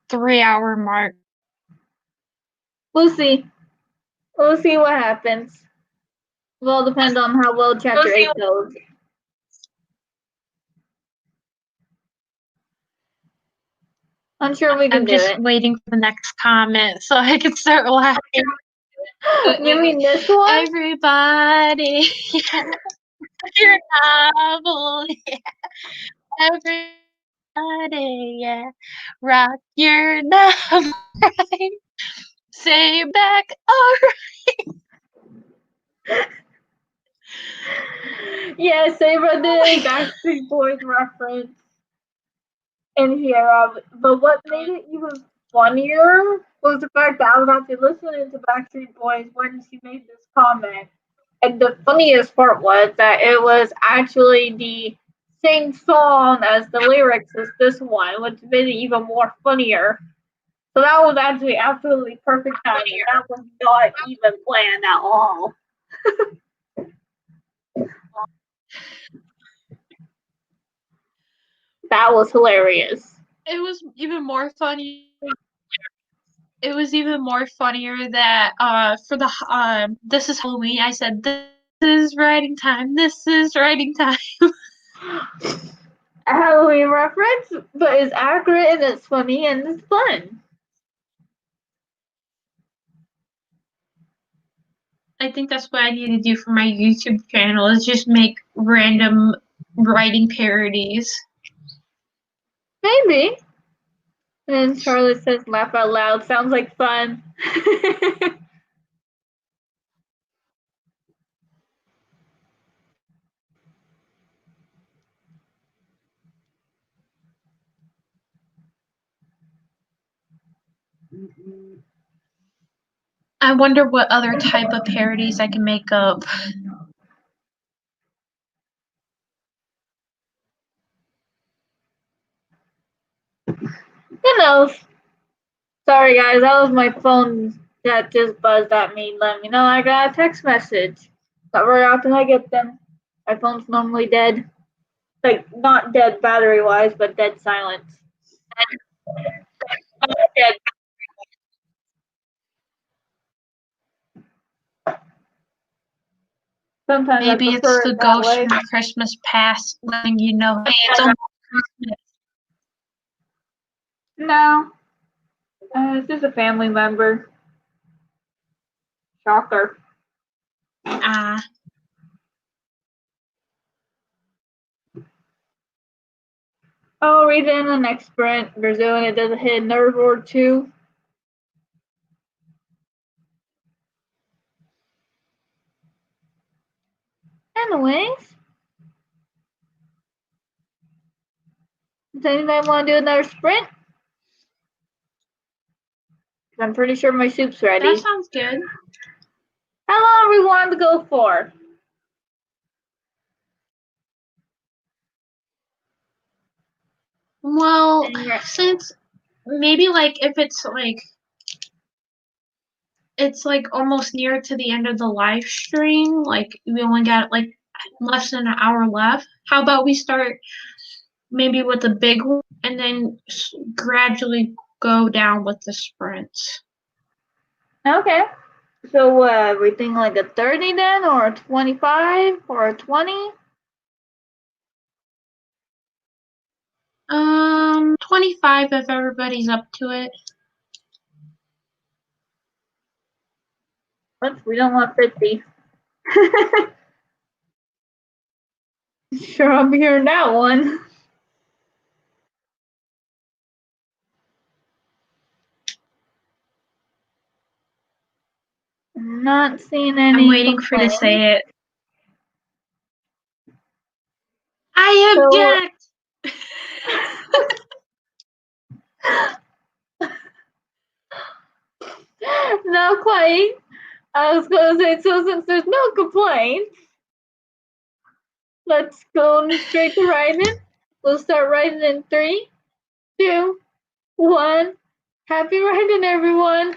3 hour mark. We'll see. We'll see what happens. It all depends on how well chapter 8 goes. I'm sure we can I'm do just it. waiting for the next comment so I can start laughing. You mean this one? Everybody, yeah. Your novel, yeah. Everybody, yeah. Rock your novel, right? Say back, alright. Yeah, Sabra did Backstreet Boys reference in here. But what made it even funnier was the fact that I was actually listening to Backstreet Boys when she made this comment. And the funniest part was that it was actually the same song as the lyrics as this one, which made it even more funnier. So that was actually absolutely perfect timing. That was not even planned at all. That was hilarious. It was even more funny. It was even more funnier that for the this is Halloween. I said this is writing time. This is writing time. A Halloween reference, but it's accurate and it's funny and it's fun. I think that's what I need to do for my YouTube channel is just make random writing parodies. Maybe. And Charlotte says, laugh out loud. Sounds like fun. I wonder what other type of parodies I can make up. Who knows? Sorry guys, that was my phone that just buzzed at me, let me know I got a text message. Not very often I get them. My phone's normally dead. Like, not dead battery wise, but dead silence. Dead. Sometimes I Maybe it's prefer the it that ghost way. from Christmas past letting you know, hey, it's almost Christmas. No, it's just a family member. Shocker. Ah, I'll read it in the next sprint. Brazil, and it doesn't hit a nerve or two. Anyways, does anybody want to do another sprint? I'm pretty sure my soup's ready. that sounds good. How long are we wanting to go for? Well, since maybe like if it's like almost near to the end of the live stream, like we only got like less than an hour left. How about we start maybe with the big one and then gradually go down with the sprints? Okay. So we think like a 30 then, or a 25, or a 20? 25 if everybody's up to it. We don't want 50. Sure, I'm hearing that one. I'm not seeing any. I'm waiting for you to say it. I object. Not quite. I was gonna say, so since there's no complaint, let's go straight to writing. We'll start writing in 3, 2, 1. Happy writing, everyone.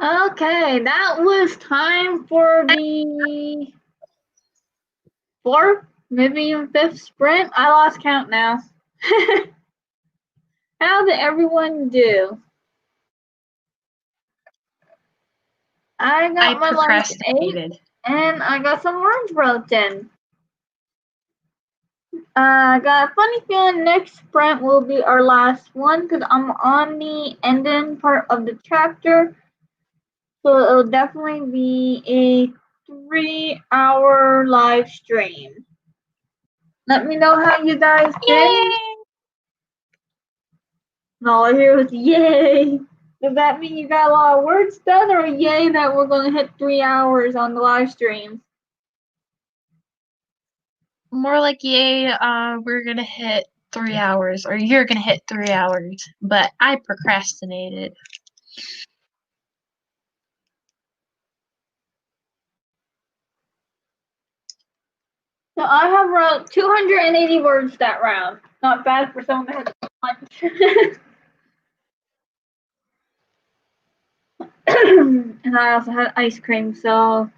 Okay, that was time for the fourth, maybe even fifth sprint. I lost count now. How did everyone do? I got my last 8, and I got some words wrote in. I got a funny feeling next sprint will be our last one because I'm on the ending part of the chapter. So it'll definitely be a 3-hour live stream. Let me know how you guys did. Yay! No, I hear was yay. Does that mean you got a lot of words done, or yay that we're going to hit 3 hours on the live stream? More like yay, we're gonna hit 3 hours, or you're gonna hit 3 hours, but I procrastinated. So I have wrote 280 words that round. Not bad for someone that has lunch. And I also had ice cream, so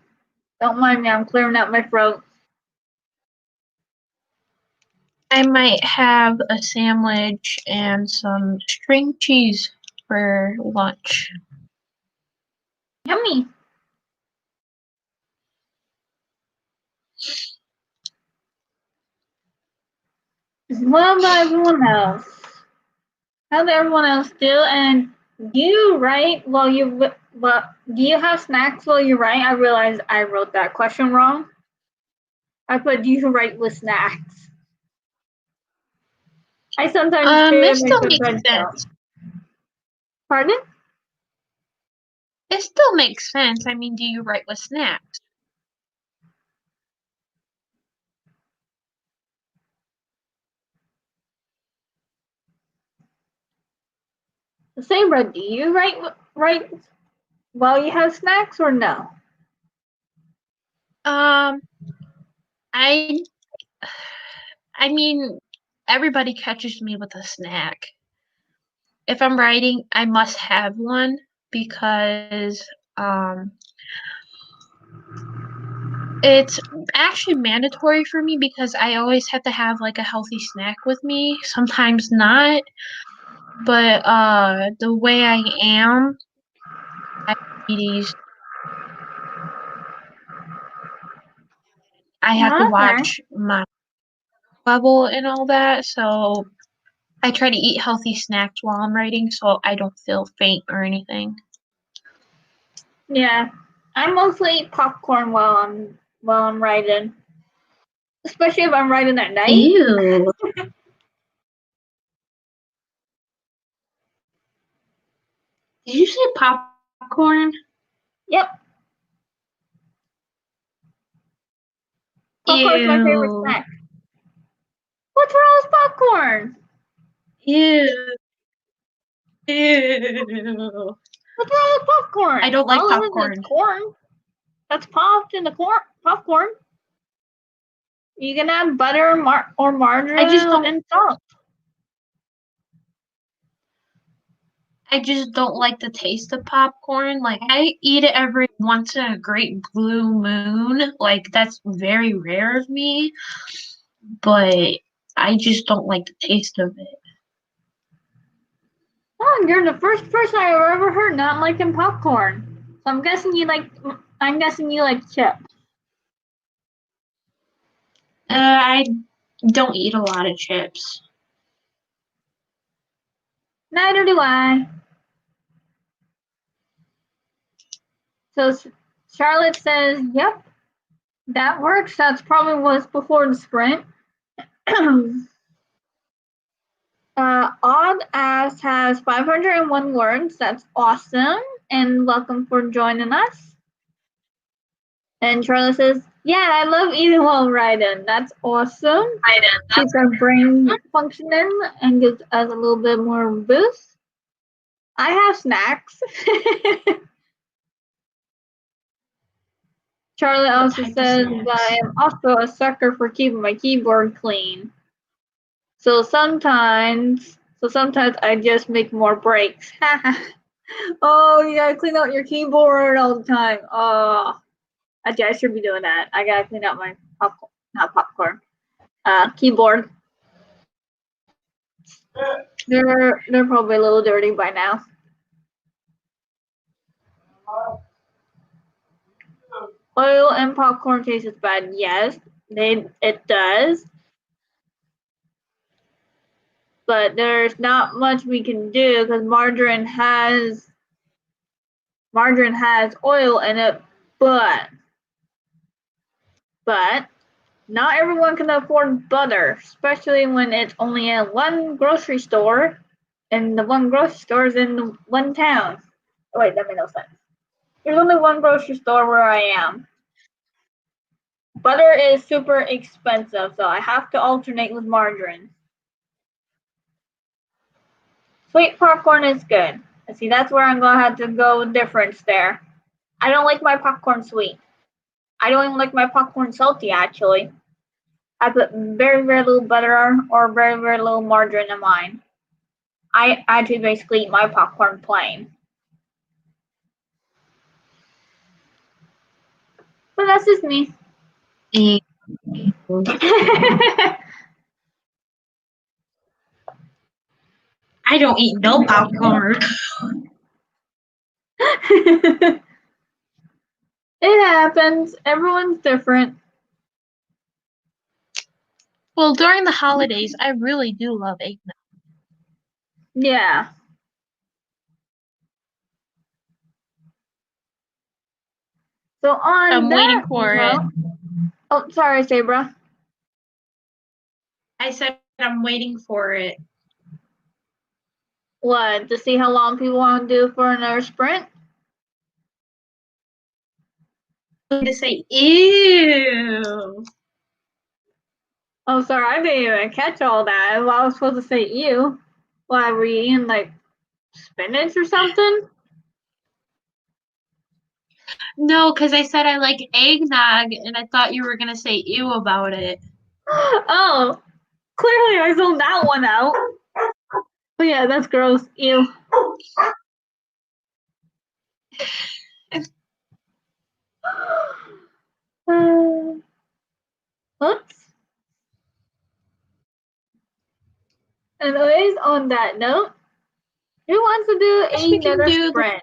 don't mind me, I'm clearing out my throat. I might have a sandwich and some string cheese for lunch. Yummy. What about everyone else? How did everyone else do? And do you write while you do you have snacks while you write? I realized I wrote that question wrong. I put do you write with snacks? I sometimes do It and I still makes sometimes don't. sense. Pardon? It still makes sense. I mean, do you write with snacks? Sabra, do you write while you have snacks or no? I I mean, everybody catches me with a snack. If I'm writing, I must have one because it's actually mandatory for me because I always have to have like a healthy snack with me. Sometimes not, but the way I am, diabetes, I have to Okay. watch my level and all that, so I try to eat healthy snacks while I'm writing so I don't feel faint or anything. Yeah. I mostly eat popcorn while I'm writing. Especially if I'm writing at night. Ew. Did you say popcorn? Yep. Popcorn's my favorite Ew. snack. What's wrong with popcorn? Ew. Ew. What's wrong with popcorn? I don't like Well, popcorn. it's corn. That's popped in the popcorn. You can add butter or margarine and salt. I just don't like the taste of popcorn. Like I eat it every once in a great blue moon. Like that's very rare of me, but I just don't like the taste of it. Oh, you're the first person I've ever heard not liking popcorn. So I'm guessing you like chips. I don't eat a lot of chips. Neither do I. So Charlotte says, "Yep, that works. That's probably was before the sprint." Odd Ass has 501 words. That's awesome. And welcome for joining us. And Charlotte says, yeah, I love eating while writing. That's awesome. Keeps our brain functioning and gives us a little bit more boost. I have snacks. Charlotte also says that I am also a sucker for keeping my keyboard clean. So sometimes I just make more breaks. Oh, you gotta clean out your keyboard all the time. Oh, actually, I should be doing that. I gotta clean out my popcorn, not popcorn, keyboard. They're probably a little dirty by now. Oil and popcorn tastes bad. Yes, it does. But there's not much we can do because margarine has oil in it, but not everyone can afford butter, especially when it's only in one grocery store, and the one grocery store is in one town. Oh, wait, that made no sense. There's only one grocery store where I am. Butter is super expensive, so I have to alternate with margarine. Sweet popcorn is good. See, that's where I'm gonna have to go with difference there. I don't like my popcorn sweet. I don't even like my popcorn salty, actually. I put very, very little butter or very, very little margarine in mine. I actually basically eat my popcorn plain. But that's just me. I don't eat no popcorn. It happens. Everyone's different. Well, during the holidays, I really do love eggnog. Yeah. So on I'm waiting that for it. note, oh, sorry, Sabra. I said I'm waiting for it. What, to see how long people want to do for another sprint? I'm going to say, ew. Oh, sorry, I didn't even catch all that. Well, I was supposed to say ew. Why, were you eating like spinach or something? No, because I said I like eggnog, and I thought you were going to say ew about it. Oh, clearly I zoned that one out. But yeah, that's gross. Ew. Oops. Anyways, on that note, who wants to do Yes, we can another do the sprint?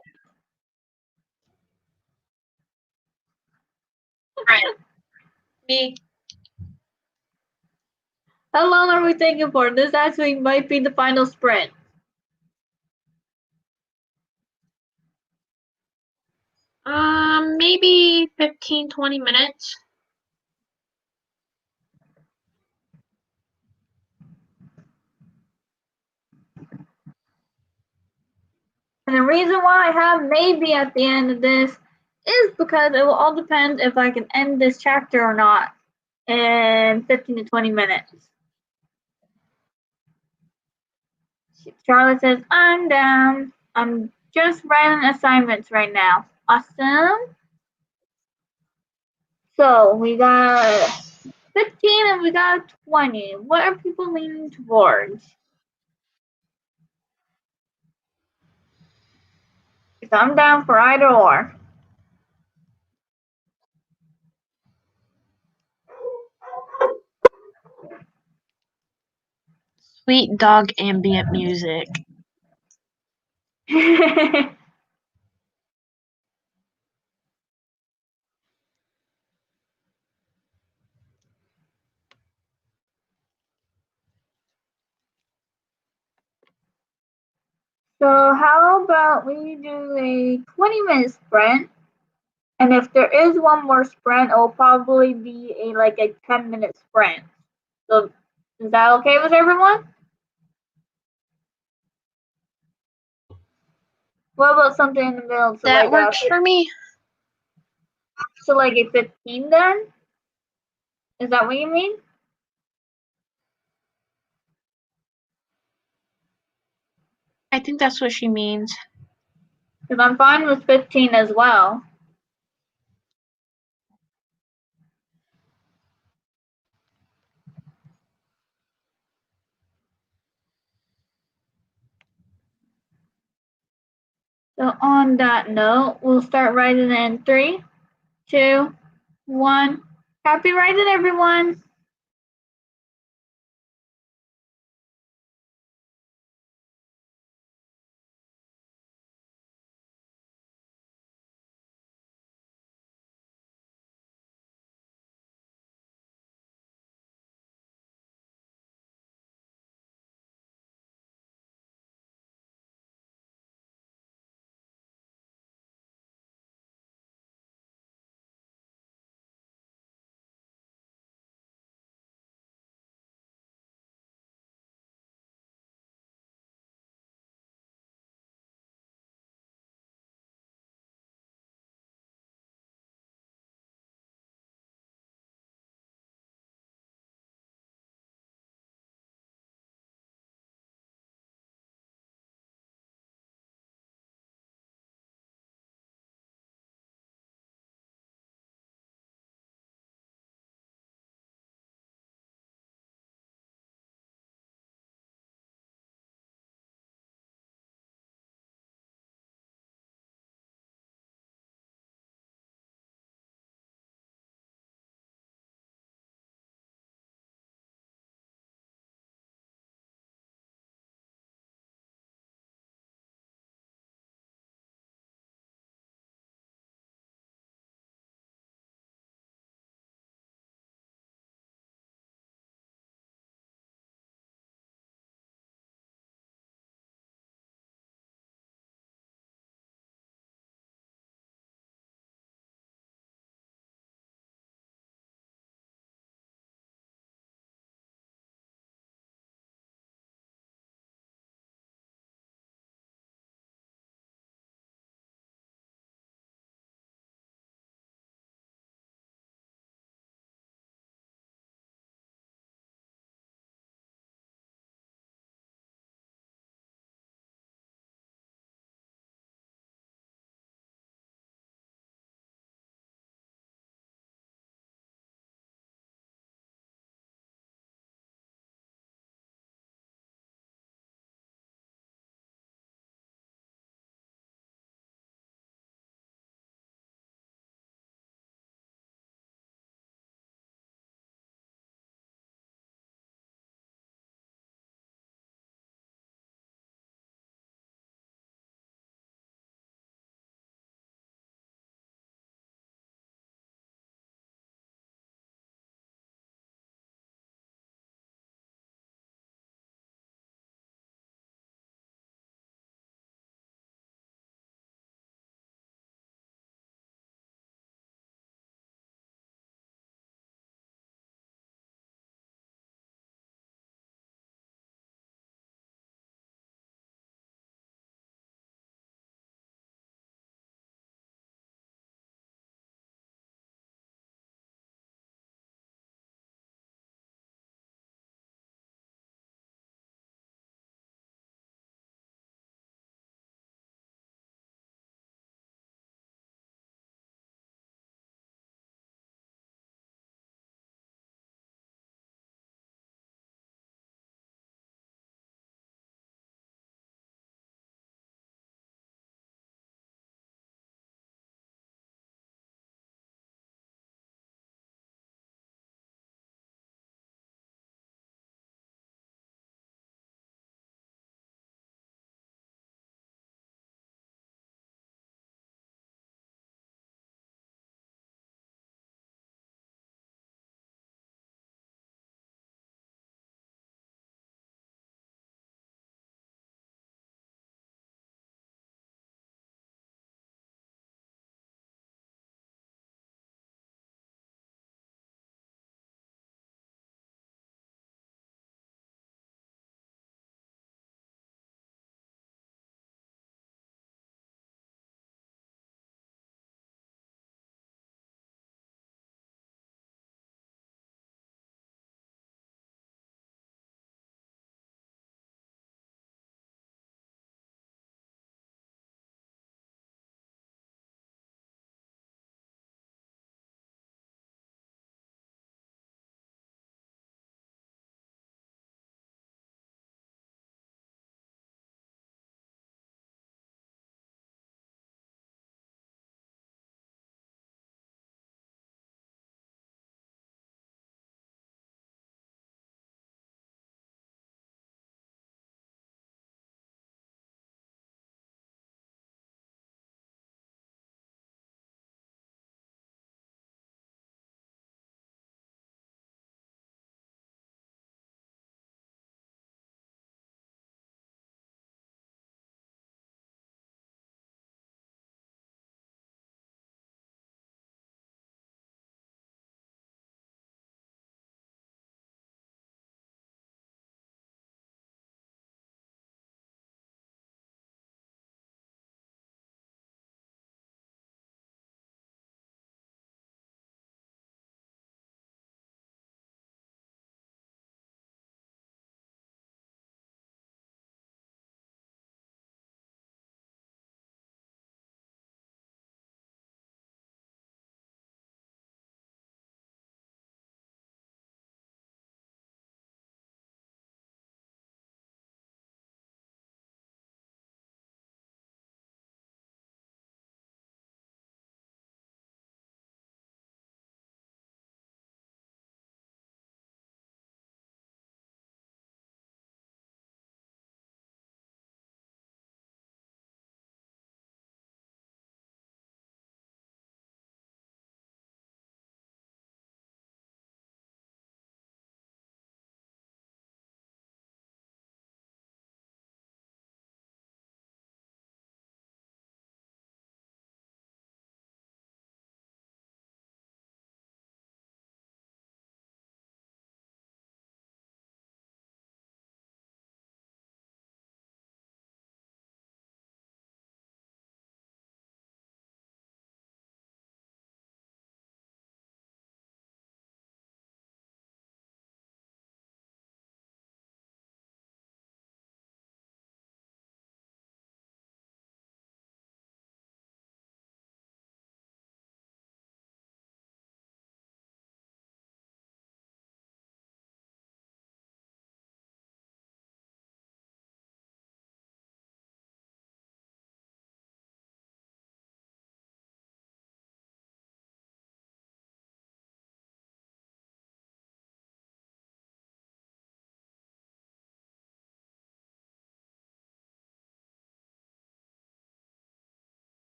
sprint. Me. How long are we thinking for? This actually might be the final sprint. Maybe 15, 20 minutes. And the reason why I have maybe at the end of this is because it will all depend if I can end this chapter or not in 15 to 20 minutes. Charlotte says, I'm down. I'm just writing assignments right now. Awesome. So we got 15 and we got 20. What are people leaning towards? Because I'm down for either or. Sweet dog ambient music. So how about we do a 20-minute sprint? And if there is one more sprint, it will probably be a 10-minute sprint. So is that okay with everyone? What about something in the middle? So That works for me. so like a 15 then? Is that what you mean? I think that's what she means. Because I'm fine with 15 as well. So on that note, we'll start writing in 3, 2, 1. Happy writing, everyone!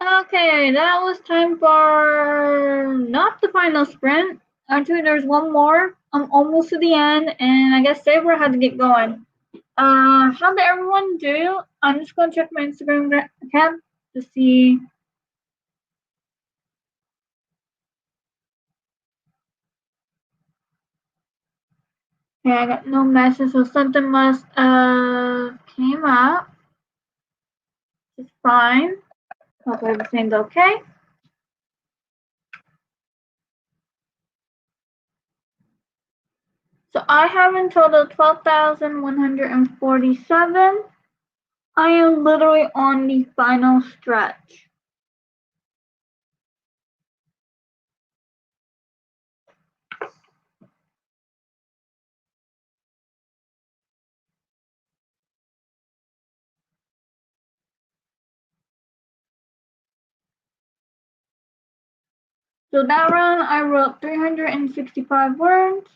Okay, that was time for not the final sprint. Actually, there's one more. I'm almost to the end, and I guess Sabra had to get going. How did everyone do? I'm just gonna check my Instagram account to see. Yeah, I got no message, so something must came up. It's fine. Hope everything's okay. So I have in total 12,147. I am literally on the final stretch. So that round I wrote 365 words.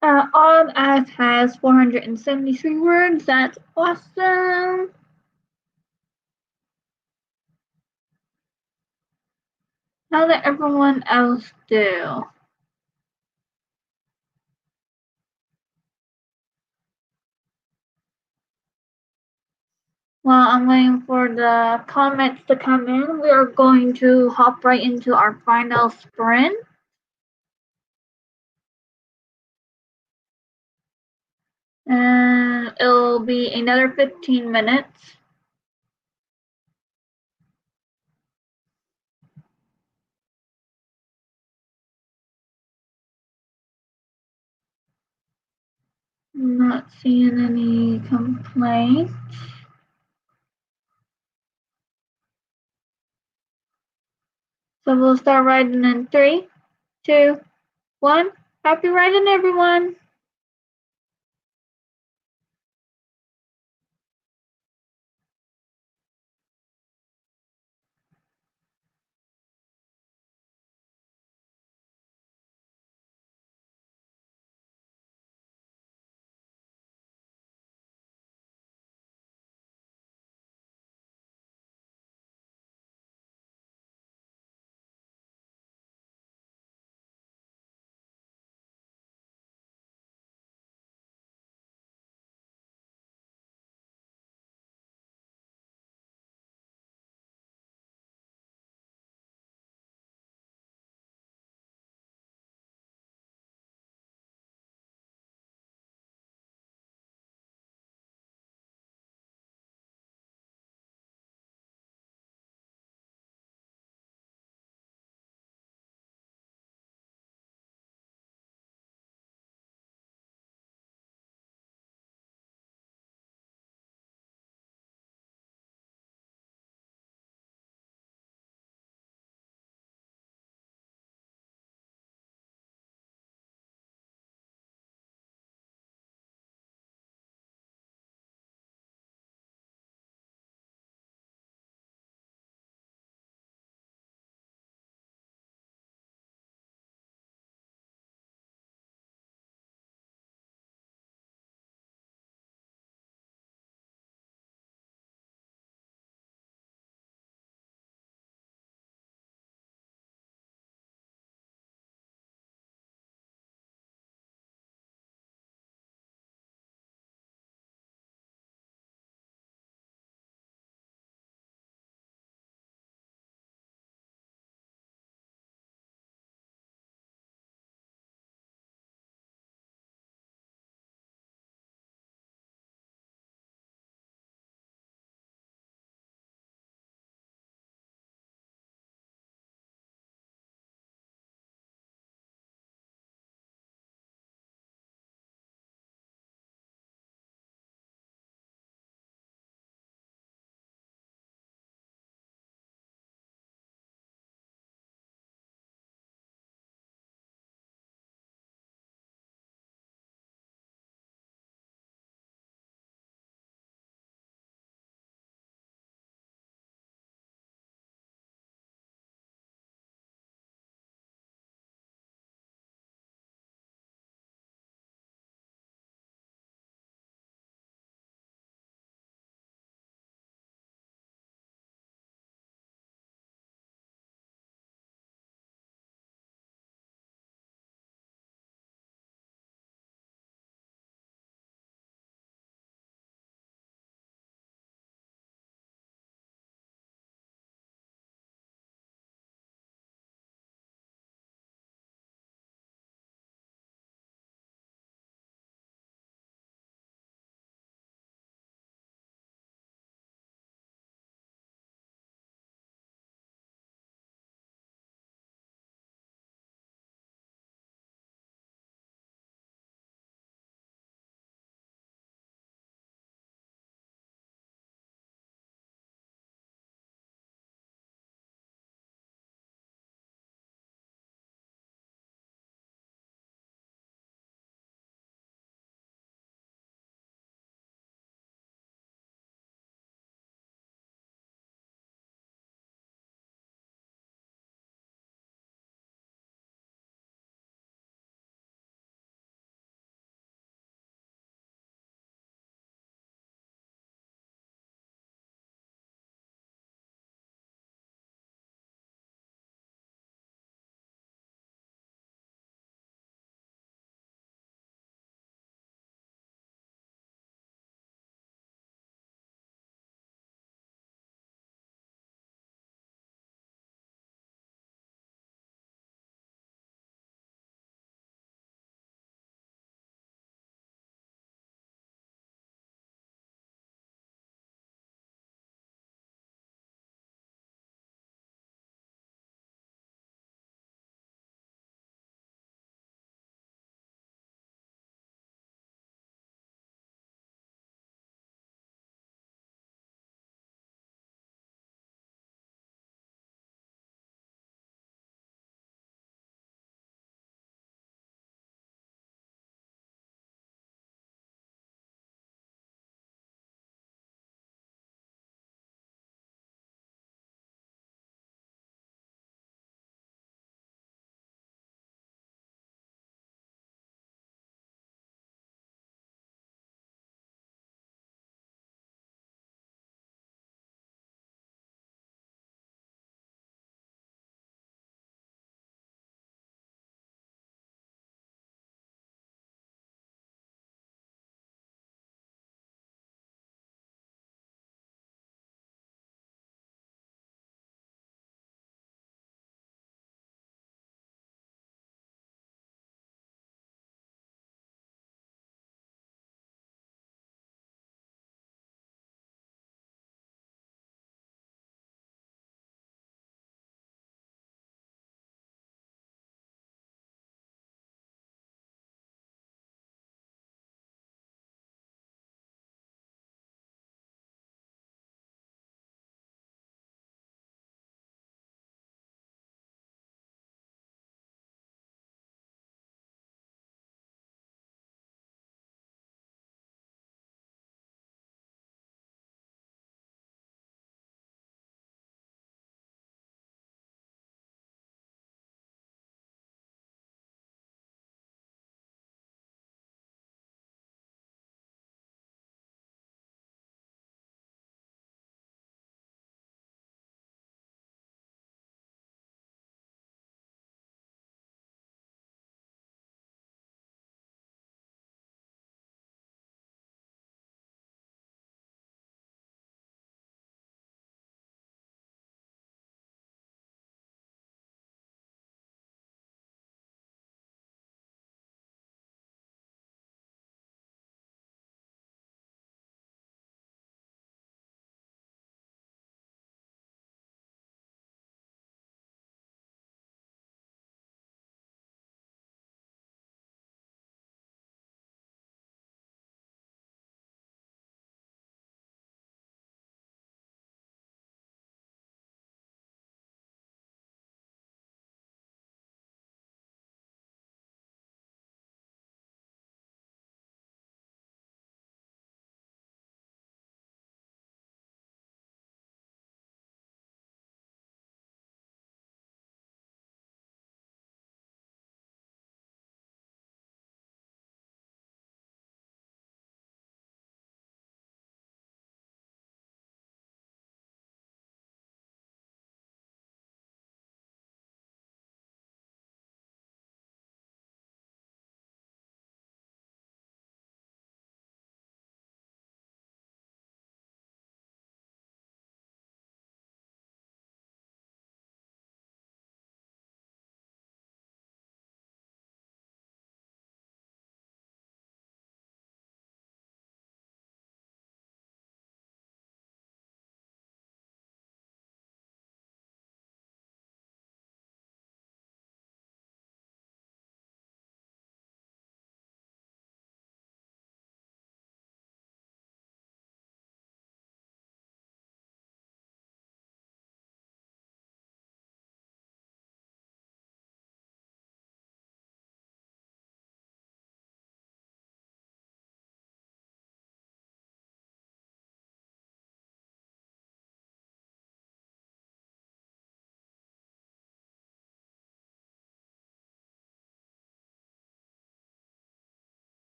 Odd as has 473 words. That's awesome. How did everyone else do? While I'm waiting for the comments to come in, we are going to hop right into our final sprint. And it'll be another 15 minutes. I'm not seeing any complaints. So we'll start writing in 3, 2, 1. Happy writing, everyone!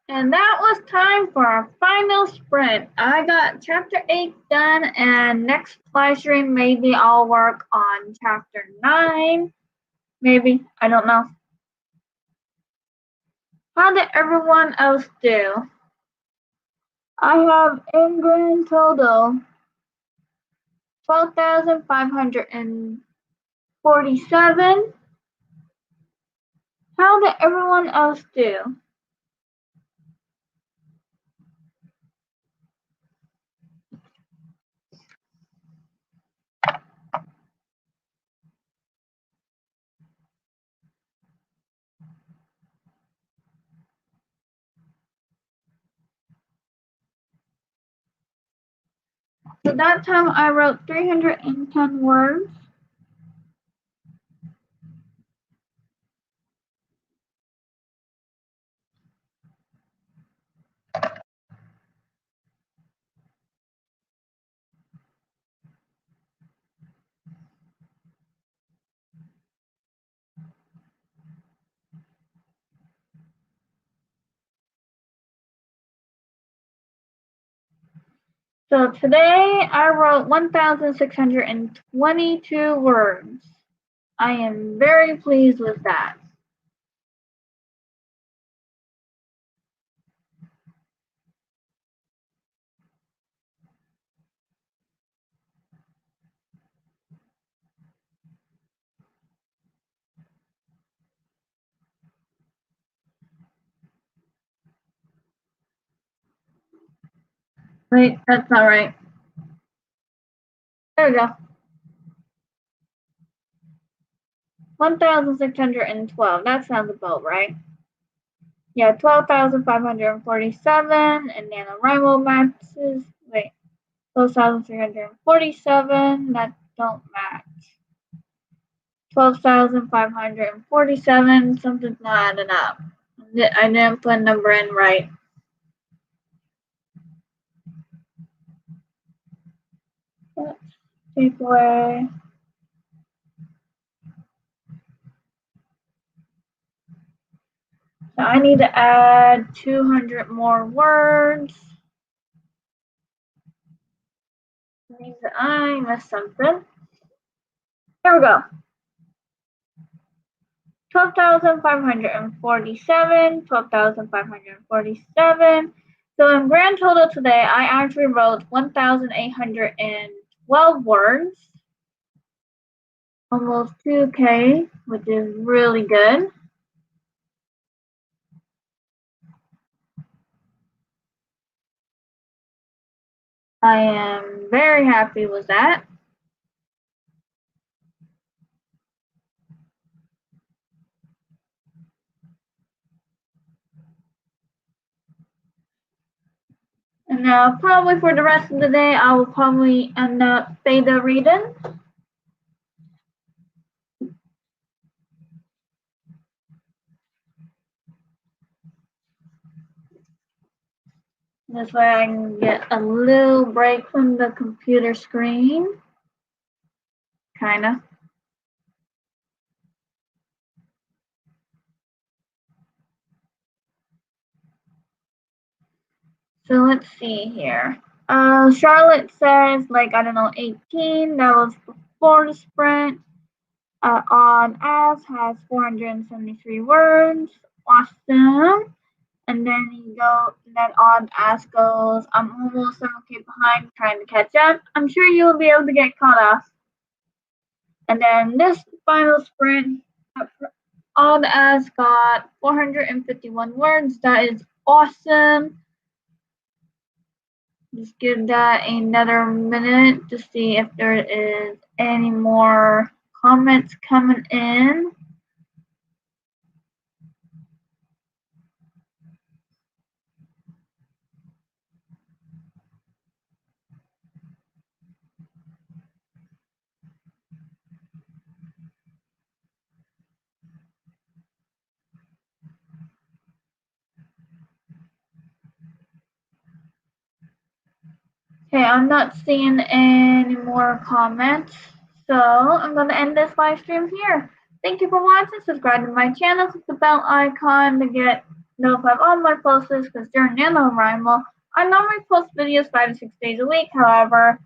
And that was time for our final sprint. I got chapter 8 done, and next live stream maybe I'll work on chapter 9. Maybe, I don't know. How did everyone else do? I have in grand total 12,547. How did everyone else do? So that time I wrote 310 words. So today I wrote 1,622 words. I am very pleased with that. Wait, that's not right. There we go. 1,612. That sounds about right. Yeah, 12,547 and NaNoWriMo matches. Wait, 12,347. That don't match. 12,547. Something's not adding up. I didn't put a number in right. Let's take away. So I need to add 200 more words. Means that I missed something. Here we go. 12,547, 12,547. So in grand total today, I actually wrote 1,812 words, almost 2K, which is really good. I am very happy with that. And now probably for the rest of the day, I will probably end up beta reading. This way I can get a little break from the computer screen. Kinda. So let's see here. Charlotte says, like, I don't know, 18. That was before the sprint. On As has 473 words. Awesome. And then on As goes, I'm almost 7K behind, trying to catch up. I'm sure you'll be able to get caught up. And then this final sprint, on As got 451 words. That is awesome. Just give that another minute to see if there is any more comments coming in. Okay, I'm not seeing any more comments, so I'm going to end this live stream here. Thank you for watching. Subscribe to my channel. Click the bell icon to get notify all my posts because during NaNoWriMo, I normally post videos 5 to 6 days a week. However,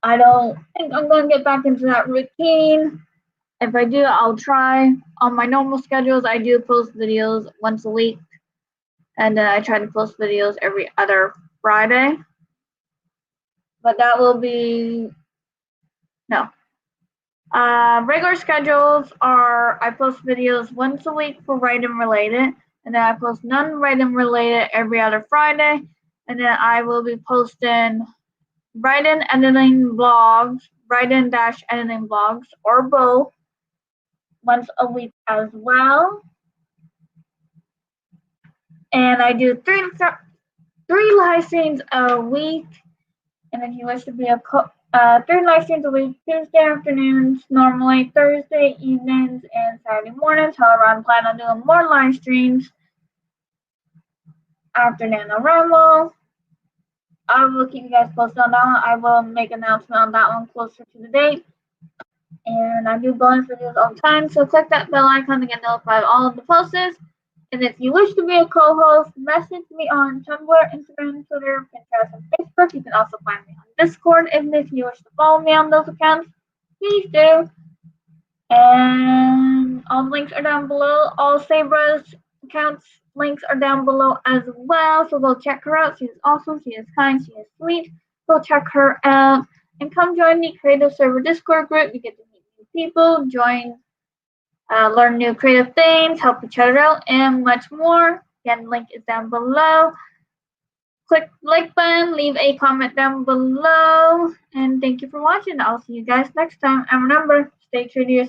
I don't think I'm going to get back into that routine. If I do, I'll try. On my normal schedules, I do post videos once a week, and then I try to post videos every other Friday. But that will be no. Regular schedules are I post videos once a week for writing related, and then I post non-writing related every other Friday, and then I will be posting writing editing vlogs, writing-editing vlogs, or both once a week as well. And I do three live streams a week. And if you wish to be a 3 live streams a week, Tuesday afternoons, normally Thursday evenings, and Saturday mornings. However, I'm planning on doing more live streams after NaNoWriMo. I will keep you guys posted on that one. I will make an announcement on that one closer to the date. And I do bonus videos all the time, so click that bell icon to get notified of all of the posts. And if you wish to be a co-host, message me on Tumblr, Instagram, Twitter, Pinterest, and Facebook. You can also find me on Discord. And if you wish to follow me on those accounts, please do. And all the links are down below. All Sabra's accounts links are down below as well. So go check her out. She is awesome. She is kind. She is sweet. Go check her out. And come join the Creative Server Discord group. You get to meet new people, learn new creative things, help each other out, and much more. Again, link is down below. Click the like button, leave a comment down below, and thank you for watching. I'll see you guys next time. And remember, stay true to yourself.